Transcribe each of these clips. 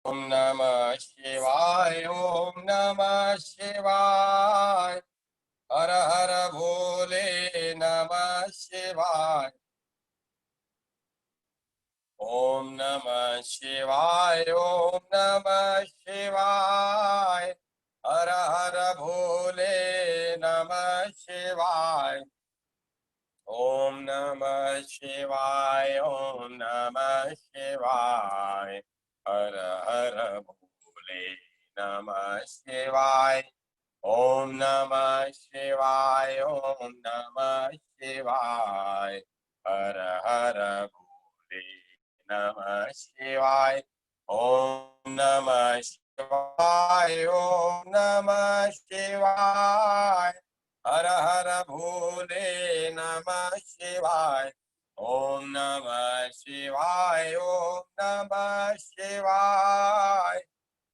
ओम नमः शिवाय। ओम नमः शिवाय। हर हर भोले नमः शिवाय। ओम नमः शिवाय। ओम नमः शिवाय। हर हर भोले नमः शिवाय। ओम नमः शिवाय। ओम नमः शिवाय। हर हर भोले नमः शिवाय। ओम नमः शिवाय। ओम नमः शिवाय। हर हर भोले नमः शिवाय। ओम नमः शिवाय। ओम नमः शिवाय। हर हर भोले नमः शिवाय। ओम नमः शिवाय। ओम नमः शिवाय।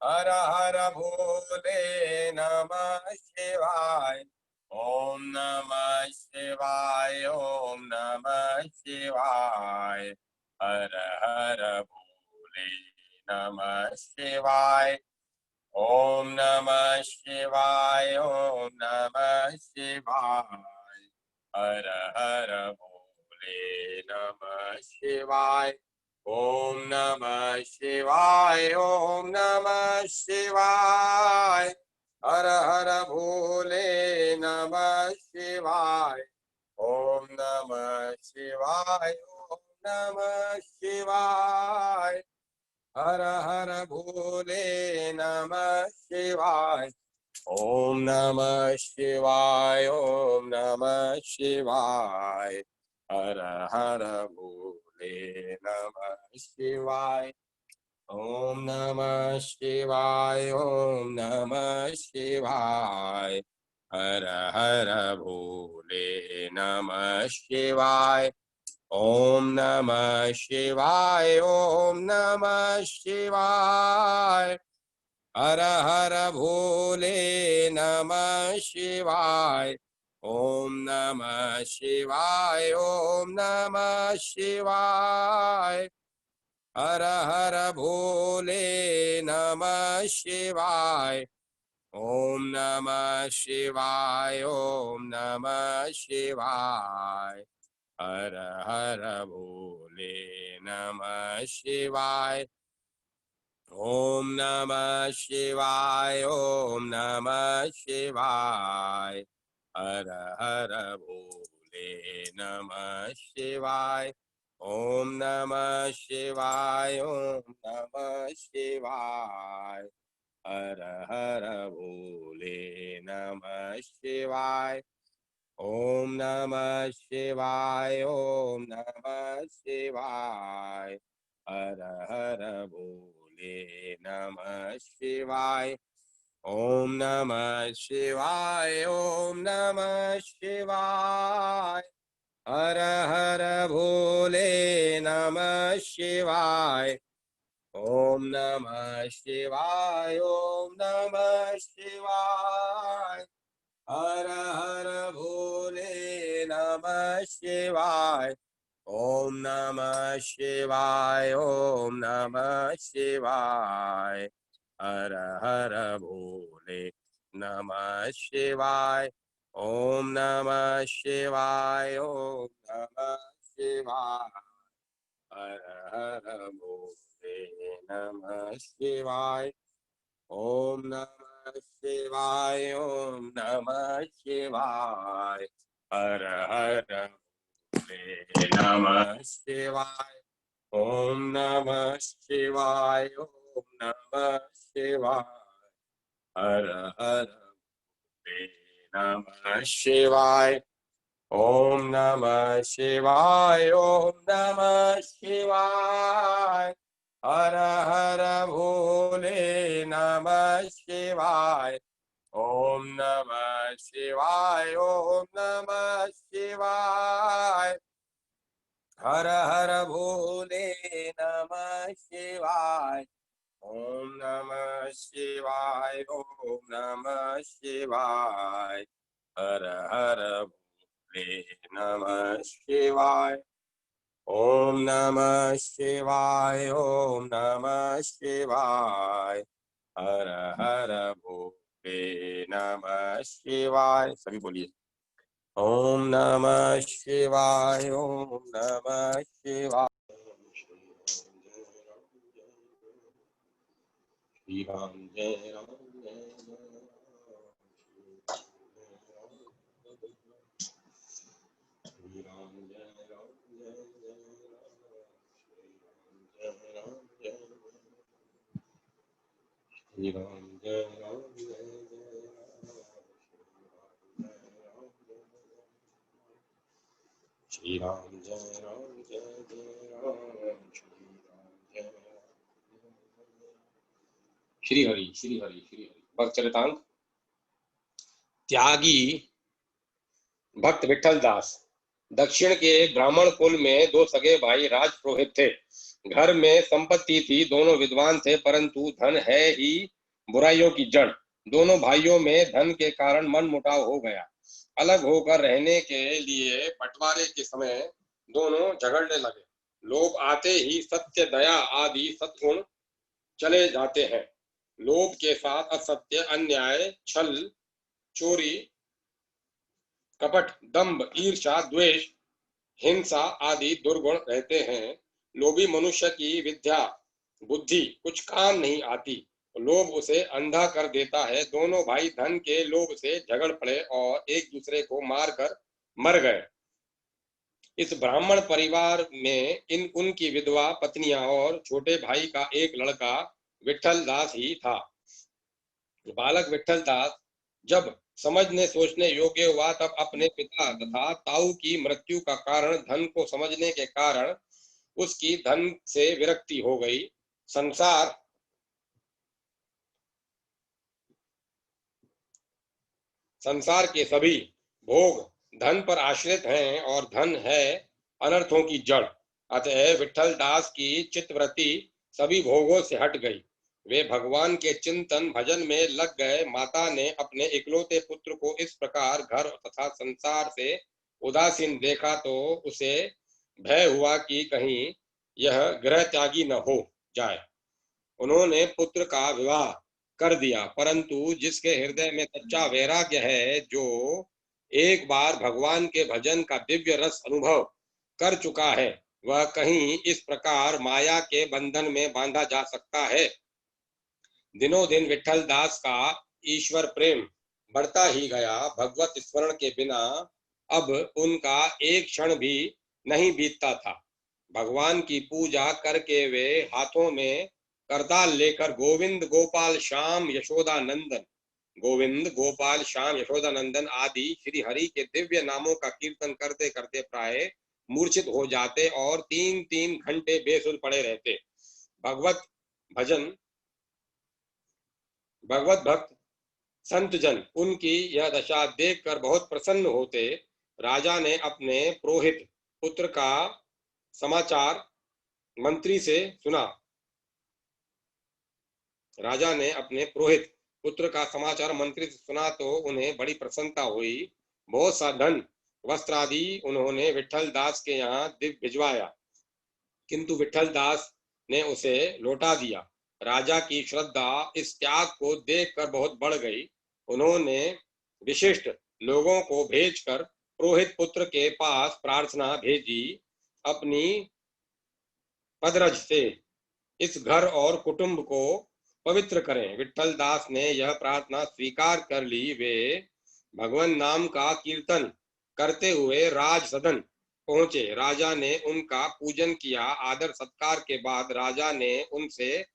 हर हर भोले नमः शिवाय। ओम नमः शिवाय। ओम नमः शिवाय। हर हर भोले नमः शिवाय। ओम नमः शिवाय। ओम नमः शिवाय। हर हर भोले नमः शिवाय। ओम नमः शिवाय। ओम नमः शिवाय। हर हर भोले नमः शिवाय। ओम नमः शिवाय। ओम नमः शिवाय। हर हर भोले नमः शिवाय। ओम नमः शिवाय। ओम नमः शिवाय। हर हर भोले नमः शिवाय। ओम नमः शिवाय। ओम नमः शिवाय। हर हर भोले नमः शिवाय। ओम नमः शिवाय। ओम नमः शिवाय। हर हर भोले नमः शिवाय। ओम नमः शिवाय। ओम नमः शिवाय। हर हर भोले नमः शिवाय। ओम नमः शिवाय। ओम नमः शिवाय। हर हर भोले नमः शिवाय। ओम नमः शिवाय। ओम नमः शिवाय। हर हर भोले नमः शिवाय। ओम नमः शिवाय। ओम नमः शिवाय। हर हर भोले नमः शिवाय। ओम नमः शिवाय। ओम नमः शिवाय। हर हर भोले नमः शिवाय। ओम नमः शिवाय। ओम नमः शिवाय। हर हर भोले नमः शिवाय। ओम नमः शिवाय। ओम नमः शिवाय। हर हर भोले नमः शिवाय। ओम नमः शिवाय। ओम नमः शिवाय। हर हर भोले नमः शिवाय। ओम नमः शिवाय। ओम नमः शिवाय। हर हर भोले नमः शिवाय। ओम नमः शिवाय। ओम नमः शिवाय। हर हर भोले नमः शिवाय। ओम नमः शिवाय। ओम नमः शिवाय। हर हर भोले नमः शिवाय। ओम नमः शिवाय। ओम नमः शिवाय। हर हर भोले नमः शिवाय। ओम नमः शिवाय। ओम नमः शिवाय। हर हर भोले नमः शिवाय। ओम नमः शिवाय। ओम नमः शिवाय। हर हर भोले नमः शिवाय। ओम नमः शिवाय, ओम नमः शिवाय, हर हर भोले नमः शिवाय। सभी बोलिए ओम नमः शिवाय, ओम नमः शिवाय। श्री राम जय राम जय श्री राम जय राम जय श्री राम जय राम श्री राम जय राम जय राम श्री हरि श्री हरि श्री हरि। भक्त चरितांक। त्यागी भक्त विठल दास दक्षिण के ब्राह्मण कुल में दो सगे भाई राजपुरोहित थे। घर में संपत्ति थी, दोनों विद्वान थे, परंतु धन है ही बुराइयों की जड़। दोनों भाइयों में धन के कारण मन मुटाव हो गया। अलग होकर रहने के लिए बंटवारे के समय दोनों झगड़ने लगे। लोभ आते ही सत्य, दया आदि सद्गुण चले जाते हैं। लोभ के साथ असत्य, अन्याय, छल, चोरी, कपट, दंभ, ईर्ष्या, द्वेष, हिंसा आदि दुर्गुण रहते हैं। लोभी मनुष्य की विद्या बुद्धि कुछ काम नहीं आती। लोभ उसे अंधा कर देता है। दोनों भाई धन के लोभ से झगड़ पड़े और एक दूसरे को मारकर मर गए। इस ब्राह्मण परिवार में उनकी विधवा पत्नियां और छोटे भाई का एक लड़का विठल दास ही था। बालक विठल दास जब समझने सोचने योग्य हुआ तब अपने पिता तथा ताऊ की मृत्यु का कारण धन को समझने के कारण उसकी धन से विरक्ति हो गई। संसार के सभी भोग धन पर आश्रित हैं और धन है अनर्थों की जड़। अतः विठल दास की चित्तवृत्ति सभी भोगों से हट गई। वे भगवान के चिंतन भजन में लग गए। माता ने अपने इकलौते पुत्र को इस प्रकार घर तथा संसार से उदासीन देखा तो उसे भय हुआ कि कहीं यह गृह त्यागी न हो जाए। उन्होंने पुत्र का विवाह कर दिया, परंतु जिसके हृदय में सच्चा वैराग्य है, जो एक बार भगवान के भजन का दिव्य रस अनुभव कर चुका है, वह कहीं इस प्रकार माया के बंधन में बांधा जा सकता है। दिनों दिन विठल दास का ईश्वर प्रेम बढ़ता ही गया। भगवत स्मरण के बिना अब उनका एक क्षण भी नहीं बीतता था। भगवान की पूजा करके वे हाथों में करताल लेकर गोविंद गोपाल श्याम यशोदा नंदन, गोविंद गोपाल श्याम यशोदा नंदन आदि श्री हरि के दिव्य नामों का कीर्तन करते करते प्राय मूर्छित हो जाते और 3-3 घंटे बेसुध पड़े रहते। भगवत भक्त संत जन उनकी यह दशा देखकर बहुत प्रसन्न होते। राजा ने अपने पुरोहित पुत्र का समाचार मंत्री से सुना। राजा ने अपने पुरोहित पुत्र का समाचार मंत्री से सुना तो उन्हें बड़ी प्रसन्नता हुई। बहुत सा धन वस्त्र आदि उन्होंने विठल दास के यहाँ भिजवाया, किंतु विठल दास ने उसे लौटा दिया। राजा की श्रद्धा इस त्याग को देखकर बहुत बढ़ गई। उन्होंने विशिष्ट लोगों को भेजकर पुरोहित पुत्र के पास प्रार्थना भेजी, अपनी पदरज से इस घर और कुटुंब को पवित्र करें। विठल दास ने यह प्रार्थना स्वीकार कर ली। वे भगवान नाम का कीर्तन करते हुए राज सदन पहुंचे। राजा ने उनका पूजन किया। आदर सत्कार के बाद राजा ने उनसे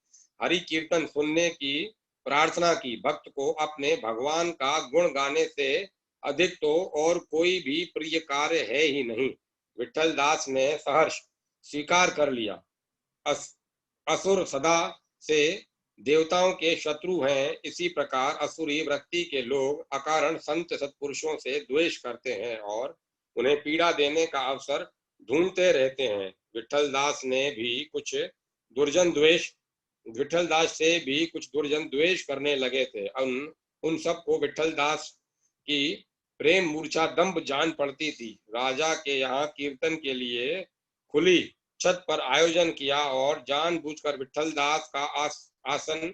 हरि कीर्तन सुनने की प्रार्थना की। भक्त को अपने भगवान का गुण गाने से अधिक तो और कोई भी प्रिय कार्य है ही नहीं। विठल दास ने सहर्ष स्वीकार कर लिया। असुर सदा से देवताओं के शत्रु हैं, इसी प्रकार असुरी वृत्ति के लोग अकारण संत सत्पुरुषों से द्वेष करते हैं और उन्हें पीड़ा देने का अवसर ढूंढते रहते हैं। विठल दास से भी कुछ दुर्जन द्वेष करने लगे थे। उन सबको विठल दास की प्रेम मूर्छा दंभ जान पड़ती थी। राजा के यहाँ कीर्तन के लिए खुली छत पर आयोजन किया और जानबूझकर विट्ठलदास का आसन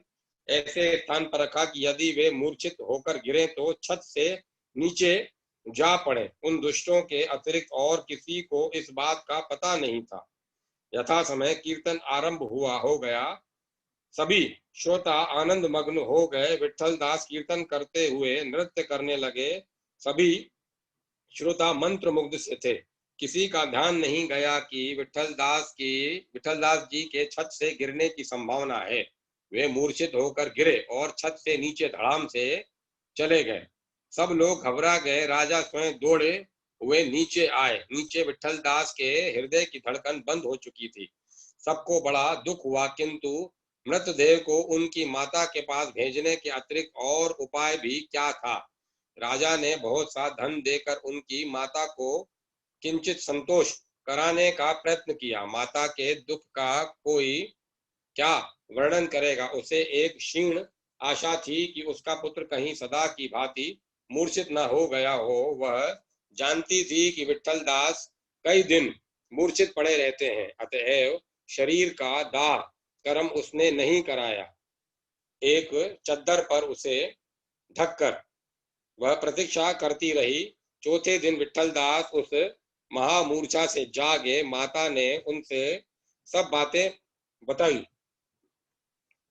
ऐसे स्थान पर रखा कि यदि वे मूर्छित होकर गिरे तो छत से नीचे जा पड़े। उन दुष्टों के अतिरिक्त और किसी को इस बात का पता नहीं था। यथा समय कीर्तन आरंभ हो गया। सभी श्रोता आनंद मग्न हो गए। विट्ठलदास कीर्तन करते हुए नृत्य करने लगे। सभी श्रोता मंत्र मुग्ध से थे। किसी का ध्यान नहीं गया कि विट्ठलदास जी के छत से गिरने की संभावना है। वे मूर्छित होकर गिरे और छत से नीचे धड़ाम से चले गए। सब लोग घबरा गए। राजा स्वयं दौड़े हुए नीचे आए। नीचे विट्ठलदास के हृदय की धड़कन बंद हो चुकी थी। सबको बड़ा दुख हुआ, किंतु मृतदेह को उनकी माता के पास भेजने के अतिरिक्त और उपाय भी क्या था। राजा ने बहुत सा धन देकर उनकी माता को किंचित संतोष कराने का प्रयत्न किया। माता के दुख का कोई क्या वर्णन करेगा। उसे एक क्षीण आशा थी कि उसका पुत्र कहीं सदा की भांति मूर्छित न हो गया हो। वह जानती थी कि विट्ठलदास कई दिन मूर्छित पड़े रहते हैं, अतएव शरीर का दाह कर्म उसने नहीं कराया। एक चद्दर पर उसे ढककर वह प्रतीक्षा करती रही। चौथे दिन विट्ठलदास उस महामूर्छा से जागे। माता ने उनसे सब बातें बताई।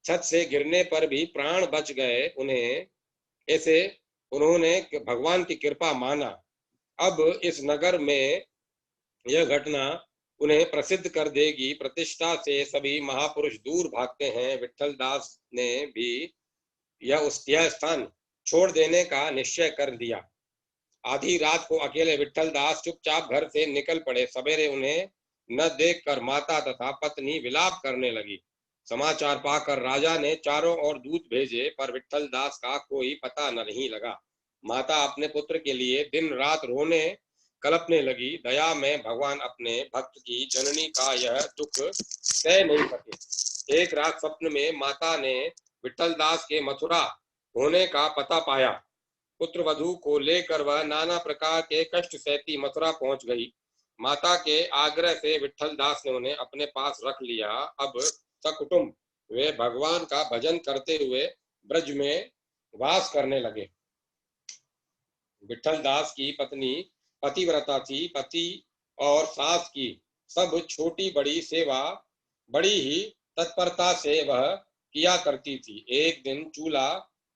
छत से गिरने पर भी प्राण बच गए। उन्होंने भगवान की कृपा माना। अब इस नगर में यह घटना उन्हें प्रसिद्ध कर देगी। प्रतिष्ठा से सभी महापुरुष दूर भागते हैं। विट्ठलदास ने भी यह स्थान छोड़ देने का निश्चय कर दिया। आधी रात को अकेले विट्ठलदास चुपचाप घर से निकल पड़े। सवेरे उन्हें न देखकर माता तथा पत्नी विलाप करने लगी। समाचार पाकर राजा ने चारों ओर दूत भेजे, पर विट्ठलदास का कोई पता नहीं लगा। माता अपने पुत्र के लिए दिन रात रोने कलपने लगी। दया में भगवान अपने भक्त की जननी का यह दुख सह नहीं सके। एक रात स्वप्न में माता ने विट्ठलदास के मथुरा होने का पता पाया। पुत्र वधू को लेकर वह नाना प्रकार के कष्ट सहती मथुरा पहुंच गई। माता के आग्रह से विट्ठलदास ने उन्हें अपने पास रख लिया। अब सकुटुंब वे भगवान का भजन करते हुए ब्रज में वास करने लगे। विट्ठलदास की पत्नी पतिव्रता थी। पति और सास की सब छोटी बड़ी सेवा बड़ी ही तत्परता से वह किया करती थी। एक दिन चूल्हा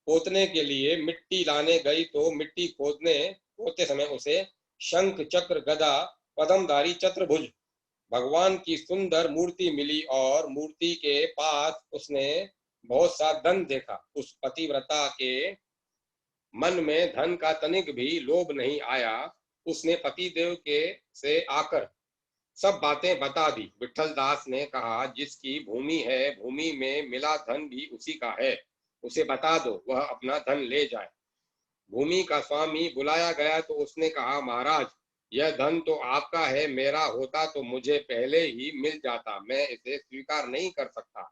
पोतने के लिए मिट्टी लाने गई तो मिट्टी खोदते समय उसे शंख चक्र गदा पद्मधारी चतुर्भुज भगवान की सुंदर मूर्ति मिली और मूर्ति के पास उसने बहुत सा धन देखा। उस पतिव्रता के मन में धन का तनिक भी लोभ नहीं आया। उसने पतिदेव के से आकर सब बातें बता दी। विट्ठलदास ने कहा, जिसकी भूमि है, भूमि में मिला धन भी उसी का है। उसे बता दो, वह अपना धन ले जाए। भूमि का स्वामी बुलाया गया तो उसने कहा, महाराज, यह धन तो आपका है। मेरा होता तो मुझे पहले ही मिल जाता। मैं इसे स्वीकार नहीं कर सकता।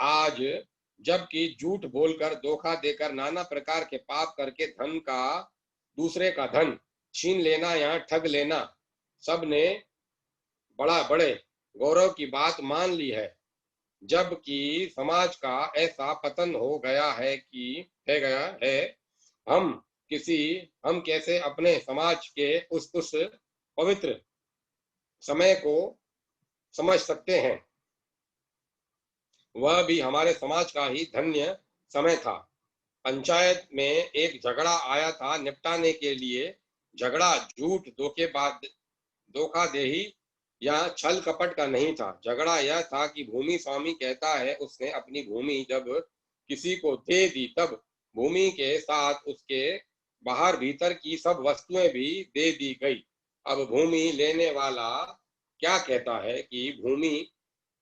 आज जबकि झूठ बोलकर, धोखा देकर, नाना प्रकार के पाप करके दूसरे का धन छीन लेना या ठग लेना सबने बड़े गौरव की बात मान ली है। जबकि समाज का ऐसा पतन हो गया है, हम कैसे अपने समाज के उस पवित्र समय को समझ सकते हैं। वह भी हमारे समाज का ही धन्य समय था। पंचायत में एक झगड़ा आया था। निपटाने के लिए झगड़ा झूठ, धोखाधड़ी या छल कपट का नहीं था। झगड़ा यह था कि भूमि स्वामी कहता है उसने अपनी भूमि जब किसी को दे दी, तब भूमि के साथ उसके बाहर भीतर की सब वस्तुएं भी दे दी गई। अब भूमि लेने वाला क्या कहता है कि भूमि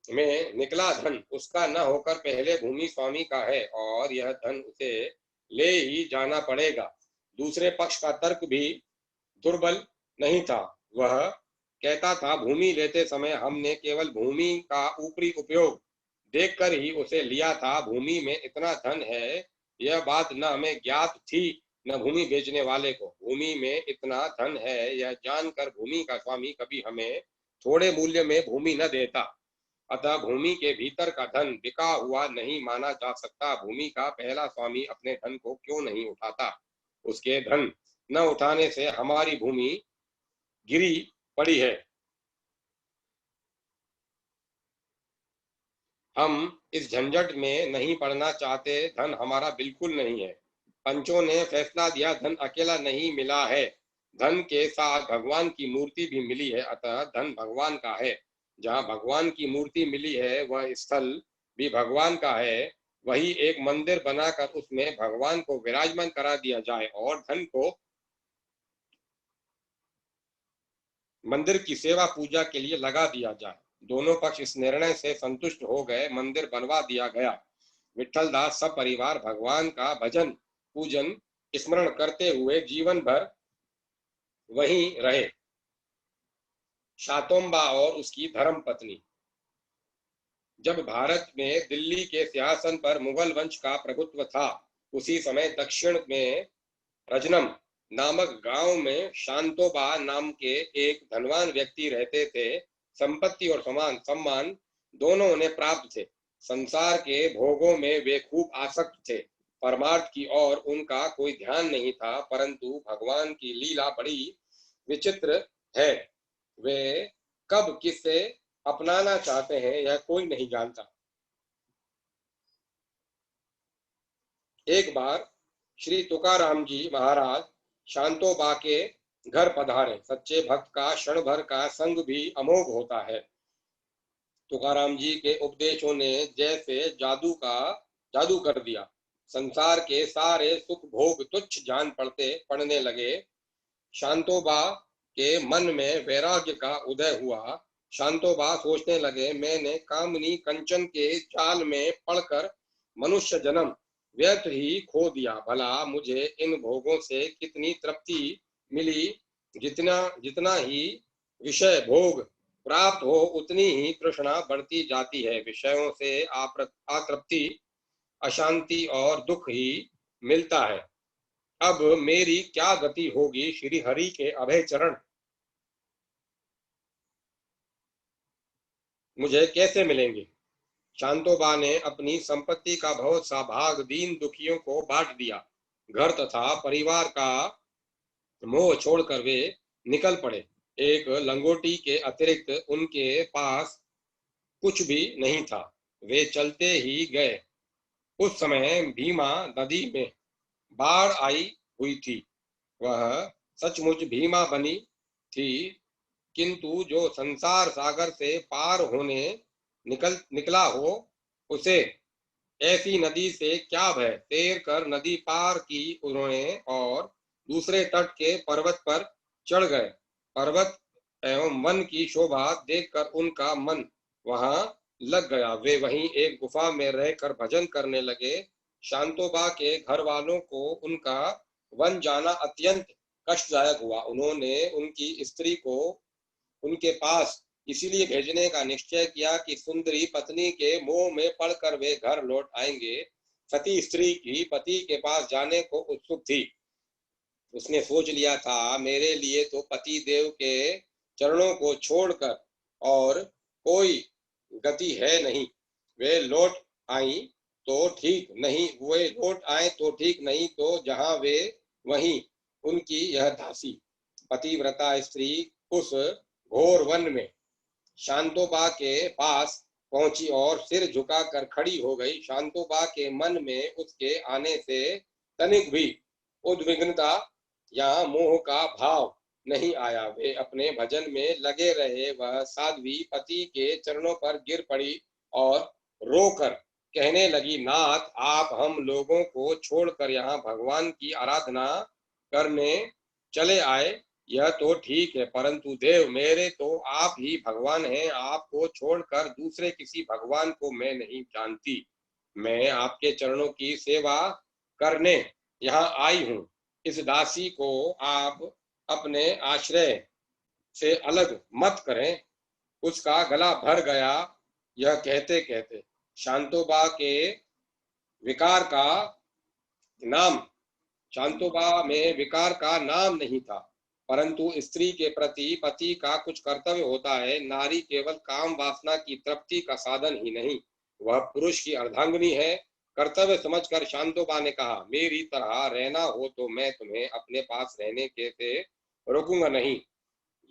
में निकला धन उसका न होकर पहले भूमि स्वामी का है और यह धन उसे ले ही जाना पड़ेगा। दूसरे पक्ष का तर्क भी दुर्बल नहीं था। वह कहता था, भूमि लेते समय हमने केवल भूमि का ऊपरी उपयोग देखकर ही उसे लिया था। भूमि में इतना धन है यह बात न हमें ज्ञात थी न भूमि बेचने वाले को। भूमि में इतना धन है यह जानकर भूमि का स्वामी कभी हमें थोड़े मूल्य में भूमि न देता। अतः भूमि के भीतर का धन बिका हुआ नहीं माना जा सकता। भूमि का पहला स्वामी अपने धन को क्यों नहीं उठाता? उसके धन न उठाने से हमारी भूमि गिरी पड़ी है। हम इस झंझट में नहीं पड़ना चाहते। धन हमारा बिल्कुल नहीं है। पंचों ने फैसला दिया, धन अकेला नहीं मिला है, धन के साथ भगवान की मूर्ति भी मिली है। अतः धन भगवान का है। जहाँ भगवान की मूर्ति मिली है वह स्थल भी भगवान का है। वही एक मंदिर बनाकर उसमें भगवान को विराजमान करा दिया जाए और धन को मंदिर की सेवा पूजा के लिए लगा दिया जाए। दोनों पक्ष इस निर्णय से संतुष्ट हो गए। मंदिर बनवा दिया गया। विठलदास सब परिवार भगवान का भजन पूजन स्मरण करते हुए जीवन भर वहीं रहे। शातोम्बा और उसकी धर्म पत्नी। जब भारत में दिल्ली के सिंहासन पर मुगल वंश का प्रभुत्व था, उसी समय दक्षिण में रजनम नामक गांव में शांतोबा नाम के एक धनवान व्यक्ति रहते थे। संपत्ति और सम्मान दोनों उन्हें प्राप्त थे। संसार के भोगों में वे खूब आसक्त थे। परमार्थ की ओर उनका कोई ध्यान नहीं था। परंतु भगवान की लीला बड़ी विचित्र है। वे कब किससे अपनाना चाहते हैं यह कोई नहीं जानता। एक बार श्री तुकाराम जी महाराज शांतोबा के घर पधारे। सच्चे भक्त का क्षण भर का संग भी अमोघ होता है। तुकाराम जी के उपदेशों ने जैसे जादू कर दिया। संसार के सारे सुख भोग तुच्छ जान पड़ने लगे। शांतोबा के मन में वैराग्य का उदय हुआ। शांतोबा सोचने लगे, मैंने कामनी कंचन के जाल में पड़कर मनुष्य जन्म व्यर्थ ही खो दिया। भला मुझे इन भोगों से कितनी तृप्ति मिली। जितना जितना ही विषय भोग प्राप्त हो उतनी ही तृष्णा बढ़ती जाती है। विषयों से अतृप्ति, अशांति और दुख ही मिलता है। अब मेरी क्या गति होगी? श्री हरि के अभय चरण मुझे कैसे मिलेंगे? शांतोबा ने अपनी संपत्ति का बहुत सा भाग दीन दुखियों को बांट दिया। घर तथा परिवार का मोह छोड़कर वे निकल पड़े। एक लंगोटी के अतिरिक्त उनके पास कुछ भी नहीं था। वे चलते ही गए। उस समय भीमा नदी में बाढ़ आई हुई थी। वह सचमुच भीमा बनी थी, किंतु जो संसार सागर से पार होने निकला हो उसे ऐसी नदी से क्या भय। तैर कर नदी पार की उन्होंने और दूसरे तट के पर्वत पर चढ़ गए। पर्वत एवं वन की शोभा देखकर उनका मन वहां लग गया। वे वहीं एक गुफा में रहकर भजन करने लगे। शांतोबा के घर वालों को उनका वन जाना अत्यंत कष्टदायक हुआ। उन्होंने उनकी स्त्री को उनके पास इसीलिए भेजने का निश्चय किया कि सुंदरी पत्नी के मोह में पड़कर वे घर लौट आएंगे। सती स्त्री की पति के पास जाने को उत्सुक थी। उसने सोच लिया था, मेरे लिए तो पति देव के चरणों को छोड़कर और कोई गति है नहीं। वे लौट आई तो ठीक नहीं, वे लौट आए तो ठीक, नहीं तो जहां वे वहीं उनकी यह दासी पतिव्रता स्त्री उस घोर वन में शांतोबा के पास पहुंची और सिर झुकाकर खड़ी हो गई। शांतोबा के मन में उसके आने से तनिक भी उद्विग्नता या मोह का भाव नहीं आया। वे अपने भजन में लगे रहे। वह साध्वी पति के चरणों पर गिर पड़ी और रोकर कहने लगी, नाथ, आप हम लोगों को छोड़कर यहाँ भगवान की आराधना करने चले आए, यह तो ठीक है, परंतु देव, मेरे तो आप ही भगवान हैं। आपको छोड़कर दूसरे किसी भगवान को मैं नहीं जानती। मैं आपके चरणों की सेवा करने यहाँ आई हूँ। इस दासी को आप अपने आश्रय से अलग मत करें। उसका गला भर गया। यह कहते कहते शांतोबा के विकार का नाम शांतोबा में विकार का नाम नहीं था, परंतु स्त्री के प्रति पति का कुछ कर्तव्य होता है। नारी केवल काम वासना की तृप्ति का साधन ही नहीं, वह पुरुष की अर्धांगिनी है। कर्तव्य समझकर शांतोबा ने कहा, मेरी तरह रहना हो तो मैं तुम्हें अपने पास रहने के से रोकूंगा नहीं।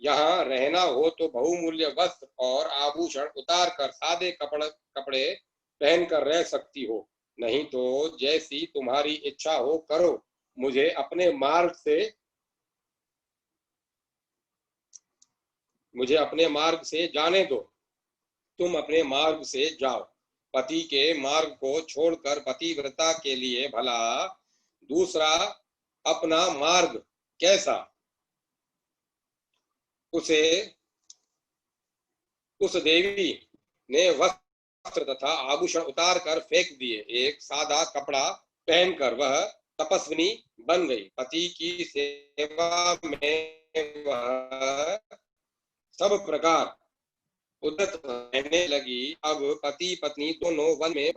यहाँ रहना हो तो बहुमूल्य वस्त्र और आभूषण उतार कर सादे कपड़े पहनकर रह सकती हो, नहीं तो जैसी तुम्हारी इच्छा हो करो। मुझे अपने मार्ग से जाने दो। तुम अपने मार्ग से जाओ। पति के मार्ग को छोड़कर पतिव्रता के लिए भला दूसरा अपना मार्ग कैसा? उस देवी ने वस्त्र तथा आभूषण उतार कर फेंक दिए। एक सादा कपड़ा पहनकर वह तपस्विनी बन गई। पति की सेवा में वह सब प्रकार उद्यत रहने लगी। अब पति पत्नी दोनों वन में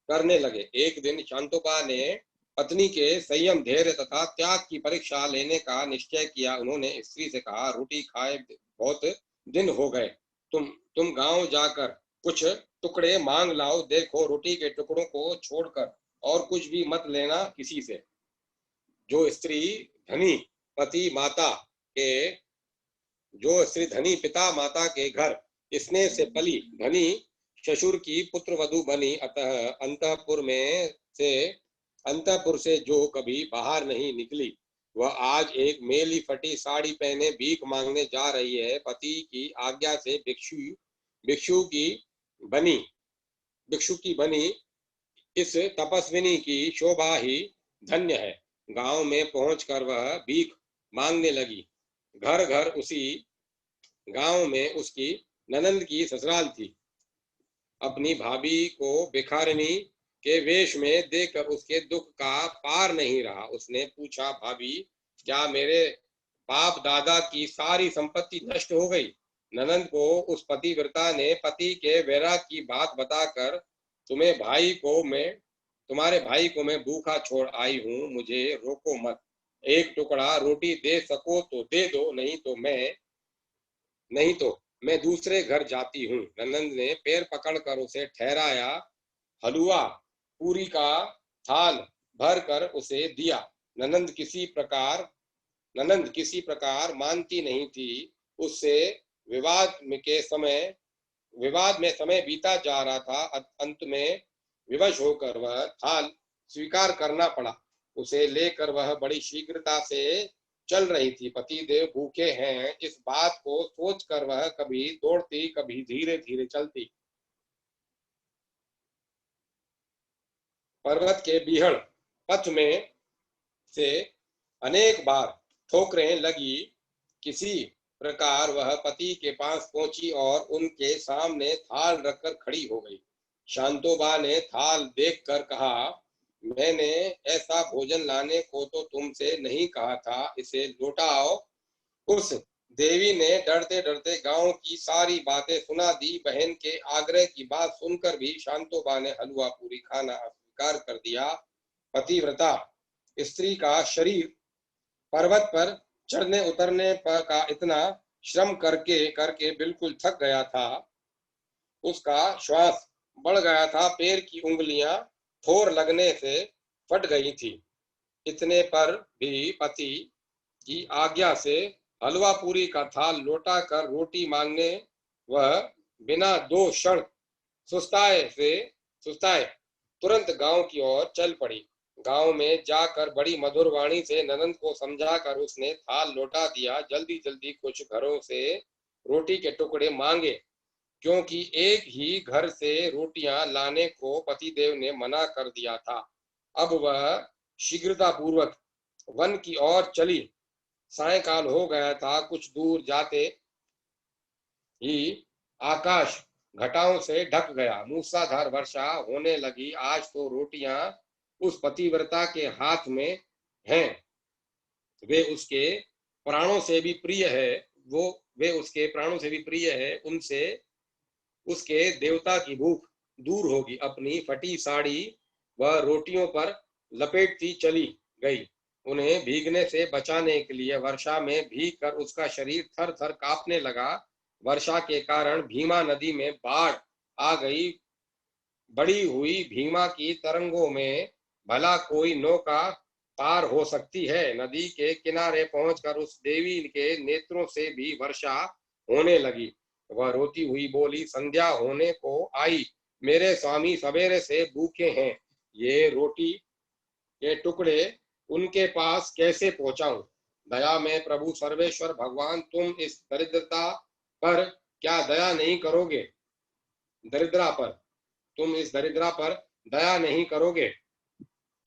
करने लगे। एक दिन शांतोबा ने पत्नी के संयम, धैर्य तथा त्याग की परीक्षा लेने का निश्चय किया। उन्होंने स्त्री से कहा, रोटी खाए बहुत दिन हो गए, तुम गांव जाकर कुछ टुकड़े मांग लाओ। देखो, रोटी के टुकड़ों को छोड़कर और कुछ भी मत लेना किसी से। जो स्त्री धनी पिता माता के घर स्नेह से पली, धनी ससुर की पुत्र वधु बनी, अतः अंतःपुर से जो कभी बाहर नहीं निकली, वह आज एक मेली फटी साड़ी पहने भीख मांगने जा रही है। पति की आज्ञा से भिक्षु की बनी इस तपस्विनी की शोभा ही धन्य है। गांव में पहुंचकर वह भीख मांगने लगी। घर घर उसी गांव में उसकी ननंद की ससुराल थी। अपनी भाभी को भिखारिनी के वेश में देखकर उसके दुख का पार नहीं रहा। उसने पूछा, भाभी, क्या मेरे बाप दादा की सारी संपत्ति नष्ट हो गई? ननंद को उस पतिव्रता ने पति के वैराग की बात बताकर, तुम्हारे भाई को मैं भूखा छोड़ आई हूँ, मुझे रोको मत। एक टुकड़ा रोटी दे सको तो दे दो, नहीं तो मैं दूसरे घर जाती हूँ। ननंद ने पैर पकड़कर उसे ठहराया। हलवा पूरी का थाल भर कर उसे दिया। ननंद किसी प्रकार मानती नहीं थी। उससे विवाद में समय बीता जा रहा था। अंत में विवश होकर वह थाल स्वीकार करना पड़ा। उसे लेकर वह बड़ी शीघ्रता से चल रही थी। पतिदेव भूखे हैं, इस बात को सोचकर वह कभी दौड़ती, कभी धीरे धीरे चलती। पर्वत के बीहड़ पथ में से अनेक बार ठोकरें लगी। किसी प्रकार वह पति के पास पहुंची और उनके सामने थाल रखकर खड़ी हो गई। शांतोबा ने थाल देखकर कहा, मैंने ऐसा भोजन लाने को तो तुमसे नहीं कहा था, इसे लौटाओ। उस देवी ने डरते डरते गांव की सारी बातें सुना दी। बहन के आग्रह की बात सुनकर भी शांतोबा ने हलवा पूरी खाना अस्वीकार कर दिया। पतिव्रता स्त्री का शरीर पर्वत पर चढ़ने उतरने पर का इतना श्रम करके बिल्कुल थक गया था। उसका श्वास बढ़ गया था। पैर की उंगलियां ठोर लगने से फट गई थी। इतने पर भी पति की आज्ञा से हलवा पूरी का थाल लौटा कर रोटी मांगने वह बिना दो क्षण सुस्ताए तुरंत गांव की ओर चल पड़ी। गांव में जाकर बड़ी मधुर वाणी से ननंद को समझाकर उसने थाल लौटा दिया। जल्दी जल्दी कुछ घरों से रोटी के टुकड़े मांगे, क्योंकि एक ही घर से रोटियां लाने को पतिदेव ने मना कर दिया था। अब वह शीघ्रता पूर्वक वन की ओर चली। सायंकाल हो गया था। कुछ दूर जाते ही आकाश घटाओं से ढक गया। मूसलाधार वर्षा होने लगी। आज तो रोटियां उस पतिव्रता के हाथ में हैं। वे उसके प्राणों से भी प्रिय है। उनसे उसके देवता की भूख दूर होगी। अपनी फटी साड़ी वह रोटियों पर लपेटती चली गई। उन्हें भीगने से बचाने के लिए वर्षा में भीग कर उसका शरीर थर थर कांपने लगा। वर्षा के कारण भीमा नदी में बाढ़ आ गई। बढ़ी हुई भीमा की तरंगों में भला कोई नौका पार हो सकती है? नदी के किनारे पहुंचकर उस देवी के नेत्रों से भी वर्षा होने लगी। वह रोती हुई बोली, संध्या होने को आई, मेरे स्वामी सवेरे से भूखे हैं, ये रोटी के टुकड़े उनके पास कैसे पहुंचाऊं? दया में प्रभु सर्वेश्वर भगवान, तुम इस दरिद्रता पर क्या दया नहीं करोगे? दरिद्रा पर तुम इस दरिद्रा पर दया नहीं करोगे?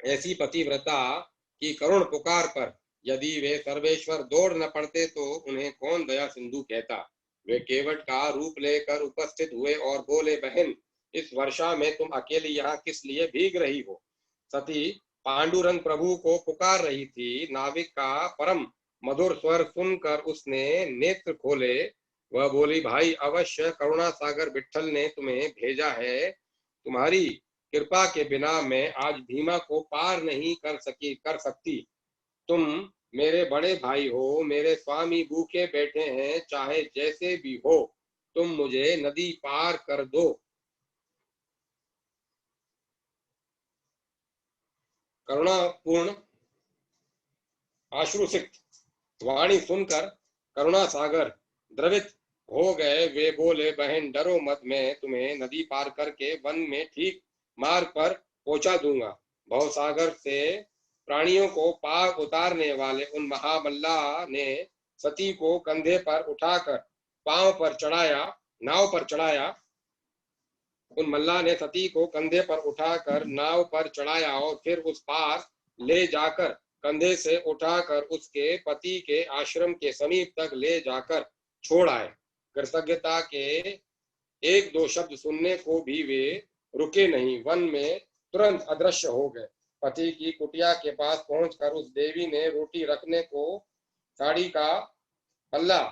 ऐसी पतिव्रता की करुण पुकार पर यदि वे सर्वेश्वर दौड़ न पड़ते तो उन्हें कौन दया सिंधु कहता? वे केवट का रूप लेकर उपस्थित हुए और बोले, बहन, इस वर्षा में तुम अकेली यहाँ किस लिए भीग रही हो? सती पांडुरंग प्रभु को पुकार रही थी। नाविक का परम मधुर स्वर सुनकर उसने नेत्र खोले। वह बोली, भाई, अवश्य करुणा सागर विट्ठल ने तुम्हें भेजा है। तुम्हारी कृपा के बिना मैं आज भीमा को पार नहीं कर सकती। तुम मेरे बड़े भाई हो, मेरे स्वामी भूखे बैठे हैं, चाहे जैसे भी हो तुम मुझे नदी पार कर दो। करुणापूर्ण आश्रुसिक्त वाणी सुनकर करुणा सागर द्रवित हो गए। वे बोले, बहन, डरो मत, मैं तुम्हें नदी पार करके वन में ठीक मार्ग पर पहुंचा दूंगा। भवसागर से प्राणियों को पार उतारने वाले उन महामल्लाह ने सती को कंधे पर उठाकर पांव पर चढ़ाया, नाव पर चढ़ाया। उन मल्लाह ने सती को कंधे पर उठाकर नाव पर चढ़ाया और फिर उस पार ले जाकर कंधे से उठाकर उसके पति के आश्रम के समीप तक ले जाकर छोड़ आए। कृतज्ञता के एक दो शब्द सुनने को भी वे रुके नहीं, वन में तुरंत अदृश्य हो गए। पति की कुटिया के पास पहुंचकर उस देवी ने रोटी रखने को साड़ी का पल्ला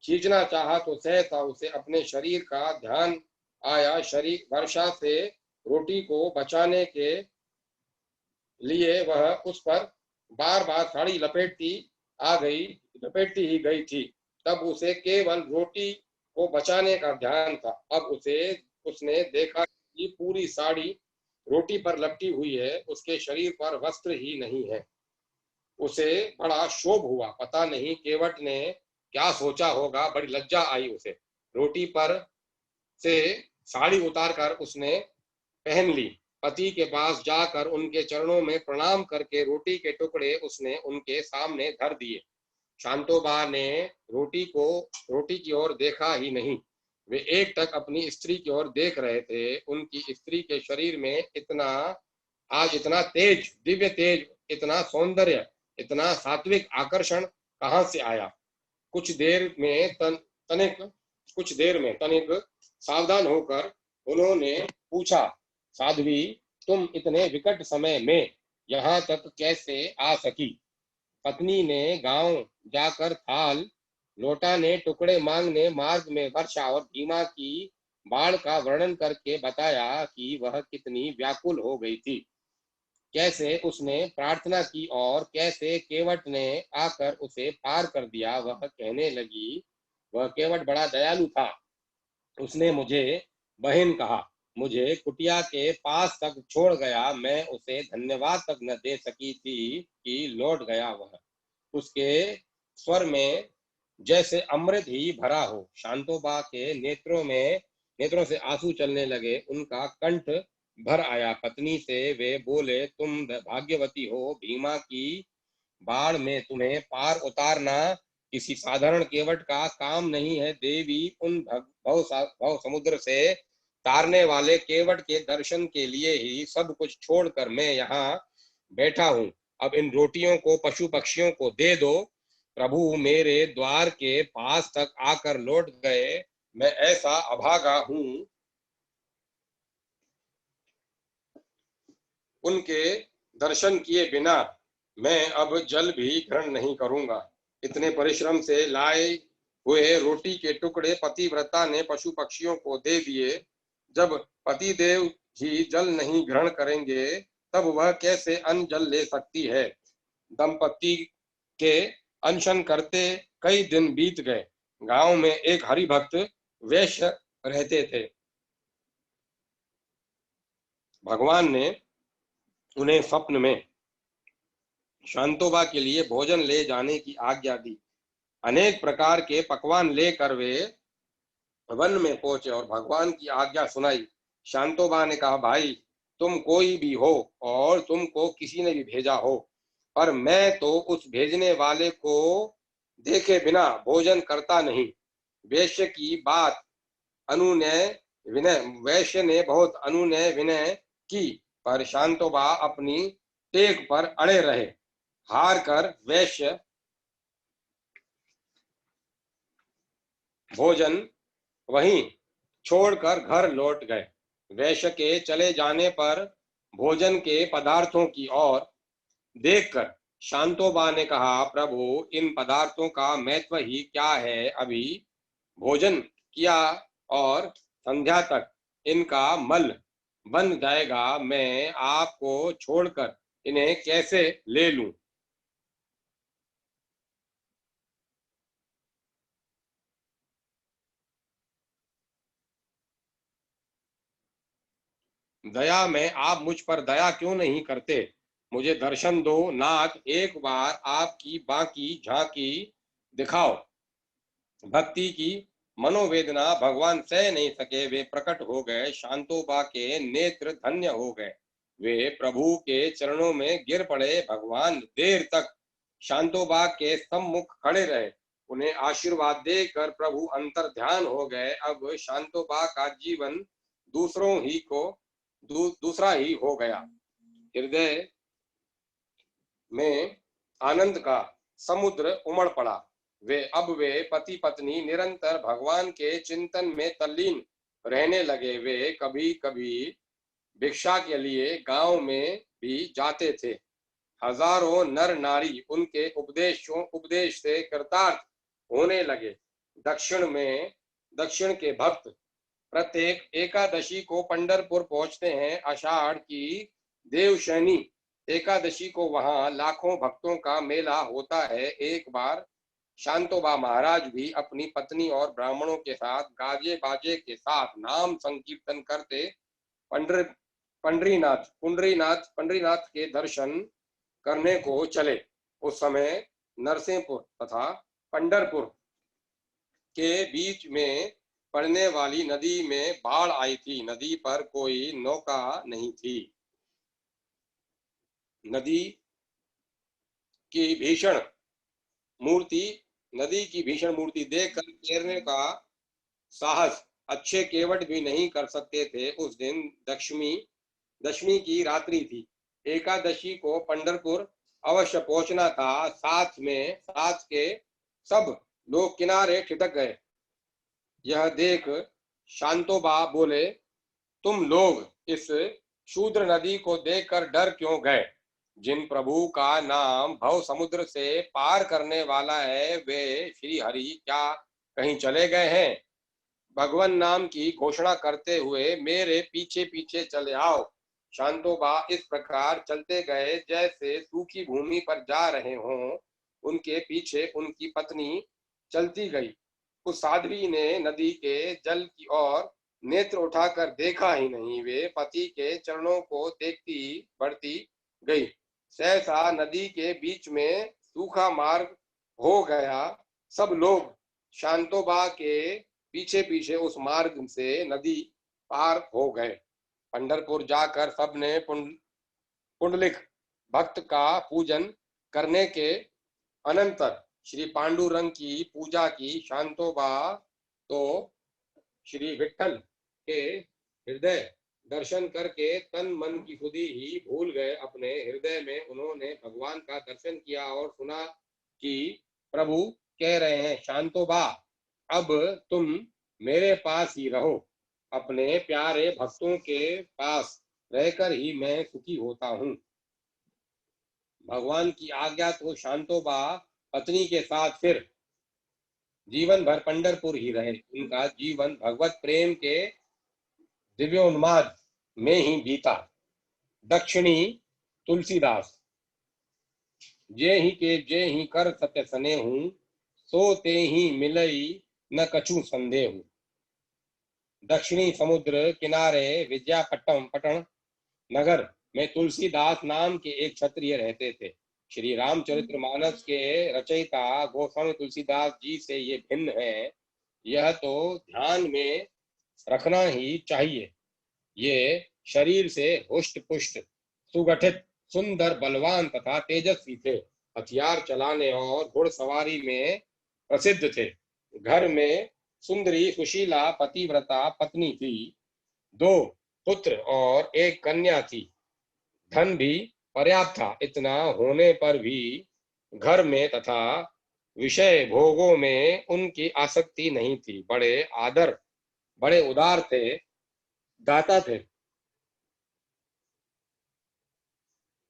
खींचना चाहा तो सहसा उसे अपने शरीर का ध्यान आया। शरीर वर्षा से रोटी को बचाने के लिए वह उस पर बार बार साड़ी लपेटती ही गई थी। तब उसे केवल रोटी को बचाने का ध्यान था। अब उसने देखा कि पूरी साड़ी रोटी पर लपटी हुई है, उसके शरीर पर वस्त्र ही नहीं है। उसे बड़ा क्षोभ हुआ। पता नहीं केवट ने क्या सोचा होगा, बड़ी लज्जा आई उसे। रोटी पर से साड़ी उतारकर उसने पहन ली। पति के पास जाकर उनके चरणों में प्रणाम करके रोटी के टुकड़े उसने उनके सामने धर दिए। शांतोबा ने रोटी की ओर देखा ही नहीं। वे एकटक अपनी स्त्री की ओर देख रहे थे। उनकी स्त्री के शरीर में आज इतना तेज, दिव्य तेज, इतना सौंदर्य, इतना सात्विक आकर्षण कहां से आया? कुछ देर में तनिक सावधान होकर उन्होंने पूछा, साध्वी, तुम इतने विकट समय में यहाँ तक कैसे आ सकी? पत्नी ने गांव जाकर थाल लोटा ने टुकड़े मांगने मार्ग में वर्षा और भीमा की बाढ़ का वर्णन करके बताया कि वह कितनी व्याकुल हो गई थी, कैसे उसने प्रार्थना की और कैसे केवट ने आकर उसे पार कर दिया। वह कहने लगी, वह केवट बड़ा दयालु था। उसने मुझे बहन कहा, मुझे कुटिया के पास तक छोड़ गया। मैं उसे धन्यवाद तक न दे सकी थी कि लौट गया। वह उसके स्वर में जैसे अमृत ही भरा हो। शांतोबा के नेत्रों से आंसू चलने लगे। उनका कंठ भर आया। पत्नी से वे बोले, तुम भाग्यवती हो, भीमा की बाढ़ में तुम्हें पार उतारना किसी साधारण केवट का काम नहीं है। देवी, उन भव समुद्र से तारने वाले केवट के दर्शन के लिए ही सब कुछ छोड़कर मैं यहाँ बैठा हूँ। अब इन रोटियों को पशु पक्षियों को दे दो। प्रभु मेरे द्वार के पास तक आकर लौट गए। मैं ऐसा अभागा हूँ, उनके दर्शन किए बिना मैं अब जल भी ग्रहण नहीं करूंगा। इतने परिश्रम से लाए हुए रोटी के टुकड़े पतिव्रता ने पशु पक्षियों को दे दिए। जब पतिदेव ही जल नहीं ग्रहण करेंगे तब वह कैसे अन्न जल ले सकती है? दंपति के अनशन करते कई दिन बीत गए। गांव में एक हरिभक्त वैश्य रहते थे। भगवान ने उन्हें स्वप्न में शांतोबा के लिए भोजन ले जाने की आज्ञा दी। अनेक प्रकार के पकवान लेकर वे वन में पहुंचे और भगवान की आज्ञा सुनाई। शांतोबा ने कहा, भाई तुम कोई भी हो और तुमको किसी ने भी भेजा हो, पर मैं तो उस भेजने वाले को देखे बिना भोजन करता नहीं। वैश्य की बात अनुनय विनय वैश्य ने बहुत अनुनय विनय की, पर शांतोबा अपनी टेक पर अड़े रहे। हार कर वैश्य भोजन वहीं छोड़कर घर लौट गए। वैश्य के चले जाने पर भोजन के पदार्थों की ओर देखकर शांतोबा ने कहा, प्रभु इन पदार्थों का महत्व ही क्या है। अभी भोजन किया और संध्या तक इनका मल बन जाएगा। मैं आपको छोड़कर इन्हें कैसे ले लूं। दया में आप मुझ पर दया क्यों नहीं करते। मुझे दर्शन दो नाथ, एक बार आपकी बाकी झांकी दिखाओ। भक्ति की मनोवेदना भगवान सह नहीं सके, वे प्रकट हो गए। शांतोबा के नेत्र धन्य हो गए। वे प्रभु के चरणों में गिर पड़े। भगवान देर तक शांतोबा के सम्मुख खड़े रहे। उन्हें आशीर्वाद देकर प्रभु अंतर ध्यान हो गए। अब शांतोबा का जीवन दूसरा ही हो गया। हृदय में आनंद का समुद्र उमड़ पड़ा। वे पति पत्नी निरंतर भगवान के चिंतन में तल्लीन रहने लगे। वे कभी कभी भिक्षा के लिए गांव में भी जाते थे। हजारों नर नारी उनके उपदेश से कृतार्थ होने लगे। दक्षिण के भक्त प्रत्येक एकादशी को पंढरपुर पहुंचते हैं। आषाढ़ की देवशयनी एकादशी को वहां लाखों भक्तों का मेला होता है। एक बार शांतोबा महाराज भी अपनी पत्नी और ब्राह्मणों के साथ गाजे बाजे के साथ नाम संकीर्तन करते पंडरीनाथ के दर्शन करने को चले। उस समय नरसिंहपुर तथा पंढरपुर के बीच में पड़ने वाली नदी में बाढ़ आई थी। नदी पर कोई नौका नहीं थी। नदी की भीषण मूर्ति देखकर तैरने का साहस अच्छे केवट भी नहीं कर सकते थे। उस दिन दशमी की रात्रि थी। एकादशी को पंढरपुर अवश्य पहुंचना था। साथ के सब लोग किनारे ठिठक गए। यह देख शांतोबा बोले, तुम लोग इस शूद्र नदी को देखकर डर क्यों गए। जिन प्रभु का नाम भव समुद्र से पार करने वाला है, वे श्री हरि क्या कहीं चले गए हैं। भगवान नाम की घोषणा करते हुए मेरे पीछे पीछे चले आओ। शांतोबा इस प्रकार चलते गए जैसे सूखी भूमि पर जा रहे हों। उनके पीछे उनकी पत्नी चलती गई। उस साध्वी ने नदी के जल की ओर नेत्र उठाकर देखा ही नहीं। वे पति के चरणों को देखती बढ़ती गई। सहसा नदी के बीच में सूखा मार्ग हो गया। सब लोग शांतोबा के पीछे पीछे उस मार्ग से नदी पार हो गए। पंढरपुर जाकर सबने पुंडलिक भक्त का पूजन करने के अनंतर श्री पांडुरंग की पूजा की। शांतोबा तो श्री विठ्ठल के हृदय दर्शन करके तन मन की सुधि ही भूल गए। अपने हृदय में उन्होंने भगवान का दर्शन किया और सुना कि प्रभु कह रहे हैं, शांतोबा अब तुम मेरे पास ही रहो। अपने प्यारे भक्तों के पास रहकर ही मैं सुखी होता हूँ। भगवान की आज्ञा तो शांतोबा पत्नी के साथ फिर जीवन भर पंढरपुर ही रहे। उनका जीवन भगवत प्रेम के दिव्योन्माद में ही बीता। दक्षिणी तुलसीदास। जे ही के जे ही कर सत्य सने हूँ, सो ते ही मिलई न कछु संदेह। दक्षिणी समुद्र किनारे विद्यापट्टम पटन नगर में तुलसीदास नाम के एक क्षत्रिय रहते थे। श्री रामचरितमानस के रचयिता गोस्वामी तुलसीदास जी से ये भिन्न है, यह तो ध्यान में रखना ही चाहिए। ये शरीर से हुष्ट पुष्ट, सुगठित, सुंदर, बलवान तथा तेजस्वी थे। हथियार चलाने और घुड़सवारी में प्रसिद्ध थे। घर में सुंदरी सुशीला पतिव्रता पत्नी थी। 2 पुत्र और एक कन्या थी। धन भी पर्याप्त था। इतना होने पर भी घर में तथा विषय भोगों में उनकी आसक्ति नहीं थी। बड़े उदार थे, दाता थे।